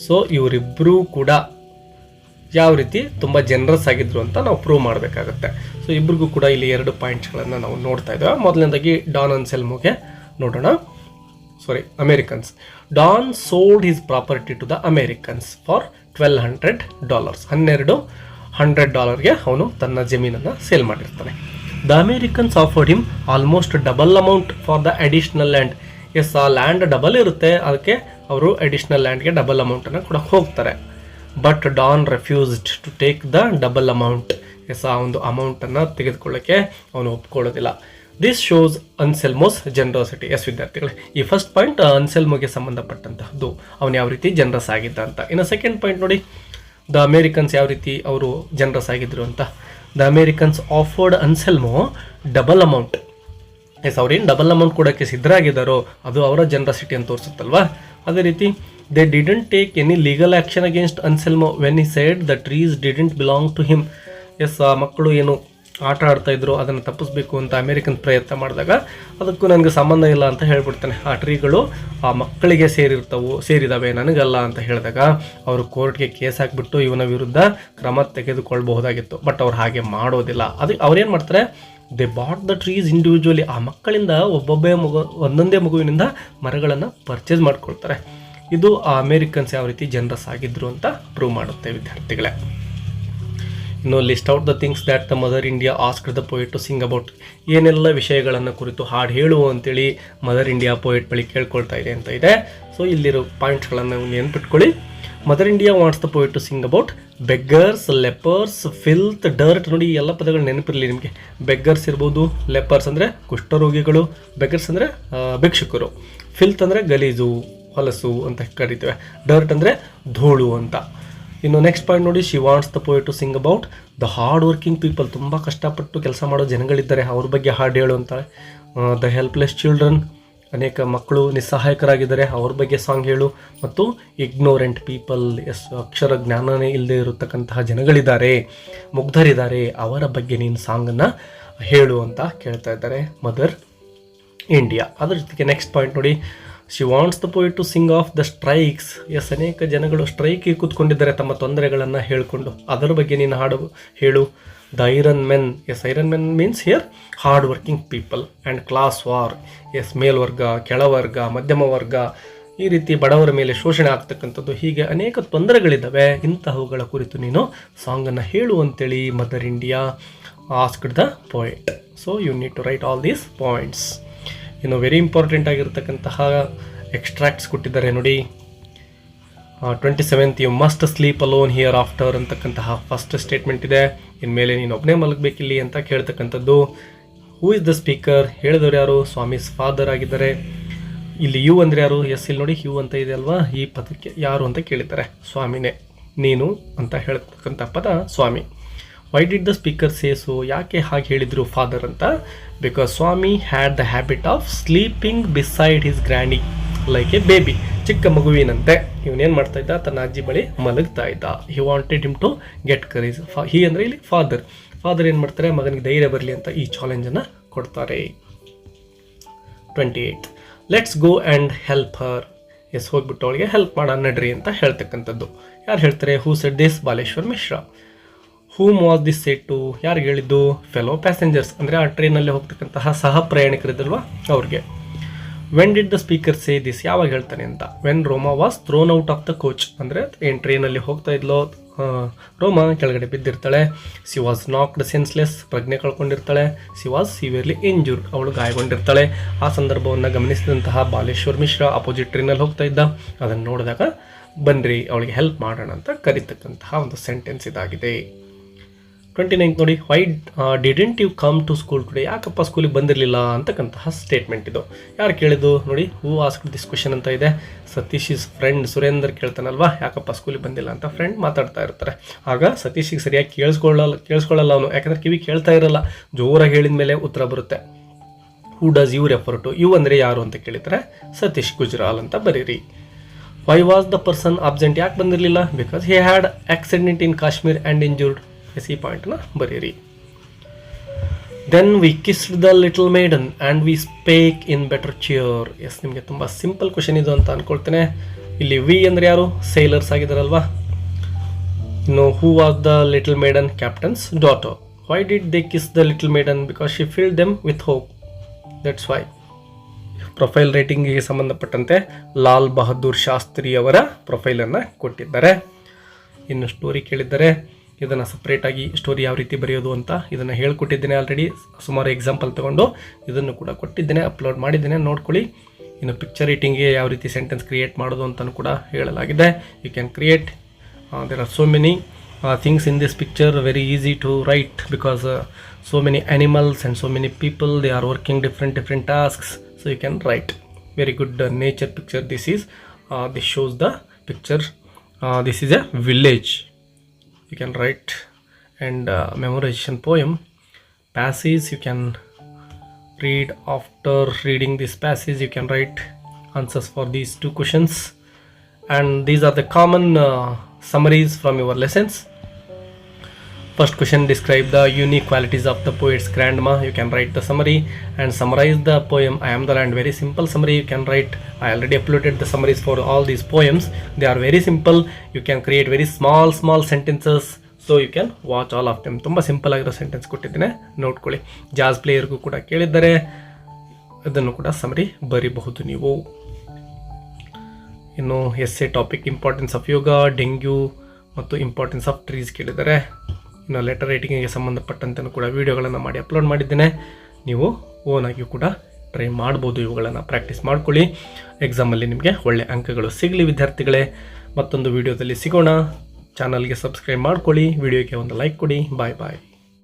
ಸೊ ಇವರಿಬ್ಬರೂ ಕೂಡ ಯಾವ ರೀತಿ ತುಂಬ ಜನರಸ್ ಆಗಿದ್ರು ಅಂತ ನಾವು ಪ್ರೂವ್ ಮಾಡಬೇಕಾಗುತ್ತೆ. ಸೊ ಇಬ್ಬರಿಗೂ ಕೂಡ ಇಲ್ಲಿ 2 ಪಾಯಿಂಟ್ಸ್ಗಳನ್ನು ನಾವು ನೋಡ್ತಾ ಇದ್ದೇವೆ. ಮೊದಲನೇದಾಗಿ ಡಾನ್ ಅನ್ಸೆಲ್ಮೋಗೆ ನೋಡೋಣ. Americans. Don sold his property to the Americans for $1,200. $1,200 ಅವನು ತನ್ನ ಜಮೀನನ್ನು ಸೇಲ್ ಮಾಡಿರ್ತಾನೆ. The Americans offered him almost double amount for the additional land. Yes, ಆ ಲ್ಯಾಂಡ್ ಡಬಲ್ ಇರುತ್ತೆ, ಅದಕ್ಕೆ ಅವರು ಅಡಿಷ್ನಲ್ ಲ್ಯಾಂಡ್ಗೆ ಡಬಲ್ ಅಮೌಂಟನ್ನು ಕೊಡಕ್ಕೆ ಹೋಗ್ತಾರೆ. But Don refused to take the double amount. Yes, ಆ ಒಂದು ಅಮೌಂಟನ್ನು ತೆಗೆದುಕೊಳ್ಳೋಕ್ಕೆ ಅವನು ಒಪ್ಕೊಳ್ಳೋದಿಲ್ಲ. This shows Anselmo's generosity. Yes ವಿದ್ಯಾರ್ಥಿಗಳೇ, ಈ ಫಸ್ಟ್ ಪಾಯಿಂಟ್ ಅನ್ಸೆಲ್ಮೋಗೆ ಸಂಬಂಧಪಟ್ಟಂತಹದ್ದು, ಅವನು ಯಾವ ರೀತಿ ಜನರಸ್ ಆಗಿದ್ದ ಅಂತ. ಇನ್ನು ಸೆಕೆಂಡ್ ಪಾಯಿಂಟ್ ನೋಡಿ, ದ ಅಮೇರಿಕನ್ಸ್ ಯಾವ ರೀತಿ ಅವರು ಜನರಸ್ ಆಗಿದ್ರು ಅಂತ. The Americans offered Anselmo double amount. Yes, ಅವ್ರೇನು ಡಬಲ್ ಅಮೌಂಟ್ ಕೊಡೋಕ್ಕೆ ಸಿದ್ಧರಾಗಿದ್ದಾರೋ ಅದು ಅವರ ಜನರಸಿಟಿ ಅಂತ ತೋರಿಸುತ್ತಲ್ವಾ. ಅದೇ ರೀತಿ they didn't take any legal action against Anselmo when he said the trees didn't belong to him. Yes, ಆ ಮಕ್ಕಳು ಏನು ಆಟ ಆಡ್ತಾ ಇದ್ರು ಅದನ್ನು ತಪ್ಪಿಸ್ಬೇಕು ಅಂತ ಅಮೇರಿಕನ್ ಪ್ರಯತ್ನ ಮಾಡಿದಾಗ ಅದಕ್ಕೂ ನನಗೆ ಸಂಬಂಧ ಇಲ್ಲ ಅಂತ ಹೇಳ್ಬಿಡ್ತಾನೆ. ಆ ಟ್ರೀಗಳು ಆ ಮಕ್ಕಳಿಗೆ ಸೇರಿದಾವೆ, ನನಗಲ್ಲ ಅಂತ ಹೇಳಿದಾಗ ಅವರು ಕೋರ್ಟ್ಗೆ ಕೇಸ್ ಹಾಕಿಬಿಟ್ಟು ಇವನ ವಿರುದ್ಧ ಕ್ರಮ ತೆಗೆದುಕೊಳ್ಬಹುದಾಗಿತ್ತು. ಬಟ್ ಅವ್ರು ಹಾಗೆ ಮಾಡೋದಿಲ್ಲ. ಅದಕ್ಕೆ ಅವ್ರೇನು ಮಾಡ್ತಾರೆ, they bought the trees individually. ಆ ಮಕ್ಕಳಿಂದ ಒಂದೊಂದೇ ಮಗುವಿನಿಂದ ಮರಗಳನ್ನು ಪರ್ಚೇಸ್ ಮಾಡ್ಕೊಳ್ತಾರೆ. ಇದು ಆ ಅಮೇರಿಕನ್ಸ್ ಯಾವ ರೀತಿ ಜನರಸ್ ಆಗಿದ್ರು ಅಂತ ಪ್ರೂವ್ ಮಾಡುತ್ತೆ ವಿದ್ಯಾರ್ಥಿಗಳೇ. ಇನ್ನು list out the things that the mother India asked the poet to sing about. ಏನೆಲ್ಲ ವಿಷಯಗಳನ್ನು ಕುರಿತು ಹಾಡು ಹೇಳು ಅಂತೇಳಿ ಮದರ್ ಇಂಡಿಯಾ ಪೋಯೆಟ್ ಬಳಿ ಕೇಳ್ಕೊಳ್ತಾ ಇದೆ ಅಂತ ಇದೆ. ಸೊ ಇಲ್ಲಿರೋ ಪಾಯಿಂಟ್ಸ್ಗಳನ್ನು ನೆನ್ಪಿಟ್ಕೊಳ್ಳಿ. Mother India wants the poet to sing about beggars, lepers, filth, dirt. ನೋಡಿ, ಎಲ್ಲ ಪದಗಳು ನೆನಪಿರಲಿ ನಿಮಗೆ. ಬೆಗ್ಗರ್ಸ್ ಇರ್ಬೋದು, ಲೆಪರ್ಸ್ ಅಂದರೆ ಕುಷ್ಠರೋಗಿಗಳು, ಬೆಗ್ಗರ್ಸ್ ಅಂದರೆ ಭಿಕ್ಷುಕರು, ಫಿಲ್ತ್ ಅಂದರೆ ಗಲೀಜು, ಹೊಲಸು ಅಂತ ಕರಿತೇವೆ. ಡರ್ಟ್ ಅಂದರೆ ಧೂಳು ಅಂತ. ಇನ್ನು ನೆಕ್ಸ್ಟ್ ಪಾಯಿಂಟ್ ನೋಡಿ, she wants the poet to sing about the hard working people. ತುಂಬ ಕಷ್ಟಪಟ್ಟು ಕೆಲಸ ಮಾಡೋ ಜನಗಳಿದ್ದಾರೆ, ಅವ್ರ ಬಗ್ಗೆ ಹಾಡು ಹೇಳು ಅಂತಾಳೆ. ದ ಹೆಲ್ಪ್ಲೆಸ್ ಚಿಲ್ಡ್ರನ್, ಅನೇಕ ಮಕ್ಕಳು ನಿಸ್ಸಹಾಯಕರಾಗಿದ್ದಾರೆ, ಅವ್ರ ಬಗ್ಗೆ ಸಾಂಗ್ ಹೇಳು. ಮತ್ತು ಇಗ್ನೋರೆಂಟ್ ಪೀಪಲ್, ಅಕ್ಷರ ಜ್ಞಾನನೇ ಇಲ್ಲದೆ ಇರತಕ್ಕಂತಹ ಜನಗಳಿದ್ದಾರೆ, ಮುಗ್ಧರಿದ್ದಾರೆ, ಅವರ ಬಗ್ಗೆ ನೀನು ಸಾಂಗನ್ನು ಹೇಳು ಅಂತ ಕೇಳ್ತಾ ಇದ್ದಾರೆ ಮದರ್ ಇಂಡಿಯಾ. ಅದ್ರ ಜೊತೆಗೆ ನೆಕ್ಸ್ಟ್ ಪಾಯಿಂಟ್ ನೋಡಿ, she wants the poet to sing of the strikes. ಅನೇಕ ಜನಗಳು ಸ್ಟ್ರೈಕಿಗೆ ಕೂತ್ಕೊಂಡಿದ್ದಾರೆ ತಮ್ಮ ತೊಂದರೆಗಳನ್ನು ಹೇಳಿಕೊಂಡು, ಅದರ ಬಗ್ಗೆ ನೀನು ಹಾಡು ಹೇಳು. The iron men. Iron men means here hard working people. And class war. ಮೇಲ್ವರ್ಗ, ಕೆಳವರ್ಗ, ಮಧ್ಯಮ ವರ್ಗ, ಈ ರೀತಿ ಬಡವರ ಮೇಲೆ ಶೋಷಣೆ ಆಗ್ತಕ್ಕಂಥದ್ದು, ಹೀಗೆ ಅನೇಕ ತೊಂದರೆಗಳಿದ್ದಾವೆ. ಇಂತಹವುಗಳ ಕುರಿತು ನೀನು ಸಾಂಗನ್ನು ಹೇಳು ಅಂತೇಳಿ mother India asked the poet. So you need to write all these points. ಇನ್ನು ವೆರಿ ಇಂಪಾರ್ಟೆಂಟ್ ಆಗಿರ್ತಕ್ಕಂತಹ ಎಕ್ಸ್ಟ್ರಾಕ್ಟ್ಸ್ ಕೊಟ್ಟಿದ್ದಾರೆ ನೋಡಿ. 27th, you must sleep alone here after ಅಂತಕ್ಕಂತಹ ಫಸ್ಟ್ ಸ್ಟೇಟ್ಮೆಂಟ್ ಇದೆ. ಇನ್ಮೇಲೆ ನೀನು ಒಬ್ಬನೇ ಮಲಗಬೇಕಿಲ್ಲಿ ಅಂತ ಕೇಳ್ತಕ್ಕಂಥದ್ದು. Who is the speaker? ಹೇಳಿದವರು ಯಾರು? ಸ್ವಾಮೀಸ್ ಫಾದರ್ ಆಗಿದ್ದಾರೆ. ಇಲ್ಲಿ ಯು ಅಂದರೆ ಯಾರು? ಇಲ್ಲಿ ನೋಡಿ ಯು ಅಂತ ಇದೆ ಅಲ್ವಾ, ಈ ಪದಕ್ಕೆ ಯಾರು ಅಂತ ಕೇಳಿದ್ದಾರೆ? ಸ್ವಾಮಿನೇ, ನೀನು ಅಂತ ಹೇಳ್ತಕ್ಕಂಥ ಪದ Swami. Why did the speaker say so? ಯಾಕೆ ಹಾಗೆ ಹೇಳಿದರು ಫಾದರ್ ಅಂತ? Because Swami had the habit of sleeping beside his granny like a baby. ಚಿಕ್ಕ ಮಗುವಿನಂತೆ ಇವನೇನು ಮಾಡ್ತಾ ಇದ್ದ? ತನ್ನ ಅಜ್ಜಿ ಬಳಿ ಮಲಗ್ತಾ ಇದ್ದ. He wanted him to get courage. He ಅಂದರೆ ಇಲ್ಲಿ ಫಾದರ್ ಏನು ಮಾಡ್ತಾರೆ? ಮಗನಿಗೆ ಧೈರ್ಯ ಬರಲಿ ಅಂತ ಈ ಚಾಲೆಂಜನ್ನು ಕೊಡ್ತಾರೆ. 28, let's go and help her. ಹೋಗ್ಬಿಟ್ಟು ಅವಳಿಗೆ ಹೆಲ್ಪ್ ಮಾಡೋಣ ನಡ್ರಿ ಅಂತ ಹೇಳ್ತಕ್ಕಂಥದ್ದು. ಯಾರು ಹೇಳ್ತಾರೆ? Who said this? Baleshwar Mishra. Whom was this said to? ಯಾರಿಗೆ ಹೇಳಿದ್ದು? ಫೆಲೋ ಪ್ಯಾಸೆಂಜರ್ಸ್, ಅಂದರೆ ಆ ಟ್ರೈನಲ್ಲಿ ಹೋಗ್ತಕ್ಕಂತಹ ಸಹ ಪ್ರಯಾಣಿಕರಿದ್ದಲ್ವಾ ಅವ್ರಿಗೆ. When did the speaker say this? ಯಾವಾಗ ಹೇಳ್ತಾನೆ ಅಂತ? When ರೋಮಾ was throne out of the coach. ಅಂದರೆ ಏನು ಟ್ರೈನಲ್ಲಿ ಹೋಗ್ತಾ ಇದ್ಲೋ ರೋಮಾ ಕೆಳಗಡೆ ಬಿದ್ದಿರ್ತಾಳೆ. ಸಿ ವಾಸ್ ನಾಕ್ಡ್ ಸೆನ್ಸ್ಲೆಸ್, ಪ್ರಜ್ಞೆ ಕಳ್ಕೊಂಡಿರ್ತಾಳೆ. ಸಿ ವಾಸ್ ಸಿವಿಯರ್ಲಿ ಇಂಜೂರ್ಡ್, ಅವಳು ಗಾಯಗೊಂಡಿರ್ತಾಳೆ. ಆ ಸಂದರ್ಭವನ್ನು ಗಮನಿಸಿದಂತಹ ಬಾಲೇಶ್ವರ್ ಮಿಶ್ರಾ ಅಪೋಸಿಟ್ ಟ್ರೈನಲ್ಲಿ ಹೋಗ್ತಾ ಇದ್ದ. ಅದನ್ನು ನೋಡಿದಾಗ ಬನ್ನಿರಿ ಅವಳಿಗೆ ಹೆಲ್ಪ್ ಮಾಡೋಣ ಅಂತ ಕರೀತಕ್ಕಂತಹ ಒಂದು ಸೆಂಟೆನ್ಸ್ ಇದಾಗಿದೆ. 29 ನೋಡಿ, why didn't you come to school today? ಯಾಕಪ್ಪ ಸ್ಕೂಲಿಗೆ ಬಂದಿರಲಿಲ್ಲ ಅಂತಕ್ಕಂತಹ ಸ್ಟೇಟ್ಮೆಂಟ್ ಇದು. ಯಾರು ಕೇಳಿದ್ದು ನೋಡಿ? ಹೂ ಆಸ್ಕ್ಡ್ ದಿಸ್ ಕ್ವೆಶ್ಚನ್ ಅಂತ ಇದೆ. Satish is friend. ಸುರೇಂದರ್ ಕೇಳ್ತಾನಲ್ವಾ ಯಾಕಪ್ಪ ಸ್ಕೂಲಿಗೆ ಬಂದಿಲ್ಲ ಅಂತ. ಫ್ರೆಂಡ್ ಮಾತಾಡ್ತಾ ಇರ್ತಾರೆ. ಆಗ ಸತೀಶಿಗೆ ಸರಿಯಾಗಿ ಕೇಳಿಸ್ಕೊಳ್ಳಲ್ಲ ಅವನು, ಯಾಕಂದರೆ ಕಿವಿ ಕೇಳ್ತಾ ಇರಲ್ಲ. ಜೋರಾಗಿ ಹೇಳಿದ ಮೇಲೆ ಉತ್ತರ ಬರುತ್ತೆ. Who does you refer to? You ಅಂದರೆ ಯಾರು ಅಂತ ಕೇಳಿದರೆ ಸತೀಶ್ ಗುಜ್ರಾಲ್ ಅಂತ ಬರೀರಿ. Why was the person absent? ಯಾಕೆ ಬಂದಿರಲಿಲ್ಲ? Because he had accident in Kashmir and injured. ಈ ಪಾಯಿಂಟ್ನ ಬರೀರಿ. Then we kissed the little maiden and we spake in better cheer. ನಿಮಗೆ ತುಂಬ ಸಿಂಪಲ್ ಕ್ವಶನ್ ಇದು ಅಂತ ಅಂದ್ಕೊಳ್ತೇನೆ. ಇಲ್ಲಿ ವಿ ಅಂದರೆ ಯಾರು? ಸೇಲರ್ಸ್ ಆಗಿದ್ದಾರಲ್ವಾ. ಇನ್ನು who was the little maiden? Captain's daughter. Why did they kiss the little maiden? Because she filled them with hope. That's why. Profile ರೈಟಿಂಗಿಗೆ ಸಂಬಂಧಪಟ್ಟಂತೆ ಲಾಲ್ ಬಹದ್ದೂರ್ ಶಾಸ್ತ್ರಿ ಅವರ ಪ್ರೊಫೈಲನ್ನು ಕೊಟ್ಟಿದ್ದಾರೆ. ಇನ್ನು ಸ್ಟೋರಿ ಕೇಳಿದ್ದಾರೆ. ಇದನ್ನು ಸಪ್ರೇಟಾಗಿ ಸ್ಟೋರಿ ಯಾವ ರೀತಿ ಬರೆಯೋದು ಅಂತ ಇದನ್ನು ಹೇಳ್ಕೊಟ್ಟಿದ್ದೇನೆ ಆಲ್ರೆಡಿ. ಸುಮಾರು ಎಕ್ಸಾಂಪಲ್ ತೊಗೊಂಡು ಇದನ್ನು ಕೂಡ ಕೊಟ್ಟಿದ್ದೇನೆ, ಅಪ್ಲೋಡ್ ಮಾಡಿದ್ದೇನೆ, ನೋಡ್ಕೊಳ್ಳಿ. ಇನ್ನು ಪಿಕ್ಚರ್ ರೈಟಿಂಗ್ಗೆ ಯಾವ ರೀತಿ ಸೆಂಟೆನ್ಸ್ ಕ್ರಿಯೇಟ್ ಮಾಡೋದು ಅಂತಲೂ ಕೂಡ ಹೇಳಲಾಗಿದೆ. You can create. There are so many things in this picture, very easy to write because so many animals and so many people, they are working different tasks, so you can write. Very good nature picture this is. This shows the picture. This is a village. You can write. And memorization poem passage, you can read. After reading this passage you can write answers for these two questions, and these are the common summaries from your lessons. First question, describe the unique qualities of the poet's grandma. You can write the summary and summarize the poem I Am the Land. Very simple summary you can write. I already uploaded the summaries for all these poems. They are very simple. You can create very small sentences, so you can watch all of them. ತುಂಬ simple ಆಗಿರೋ sentence ಕೊಟ್ಟಿದ್ದೇನೆ, ನೋಡ್ಕೊಳ್ಳಿ. ಜಾಸ್ ಪ್ಲೇಯರ್ಗೂ ಕೂಡ ಕೇಳಿದ್ದಾರೆ, ಅದನ್ನು ಕೂಡ summary ಬರೀಬಹುದು ನೀವು. ಇನ್ನು essay topic importance of yoga, dengue ಮತ್ತು ಇಂಪಾರ್ಟೆನ್ಸ್ ಆಫ್ ಟ್ರೀಸ್ ಕೇಳಿದ್ದಾರೆ. ಇನ್ನು ಲೆಟರ್ ರೈಟಿಂಗಿಗೆ ಸಂಬಂಧಪಟ್ಟಂತೆ ಕೂಡ ವೀಡಿಯೋಗಳನ್ನು ಮಾಡಿ ಅಪ್ಲೋಡ್ ಮಾಡಿದ್ದೇನೆ. ನೀವು ಓನಾಗಿಯೂ ಕೂಡ ಟ್ರೈ ಮಾಡ್ಬೋದು. ಇವುಗಳನ್ನು ಪ್ರಾಕ್ಟೀಸ್ ಮಾಡ್ಕೊಳ್ಳಿ. ಎಕ್ಸಾಮಲ್ಲಿ ನಿಮಗೆ ಒಳ್ಳೆ ಅಂಕಗಳು ಸಿಗಲಿ ವಿದ್ಯಾರ್ಥಿಗಳೇ. ಮತ್ತೊಂದು ವೀಡಿಯೋದಲ್ಲಿ ಸಿಗೋಣ. ಚಾನಲ್ಗೆ ಸಬ್ಸ್ಕ್ರೈಬ್ ಮಾಡ್ಕೊಳ್ಳಿ, ವಿಡಿಯೋಗೆ ಒಂದು ಲೈಕ್ ಕೊಡಿ. ಬಾಯ್ ಬಾಯ್.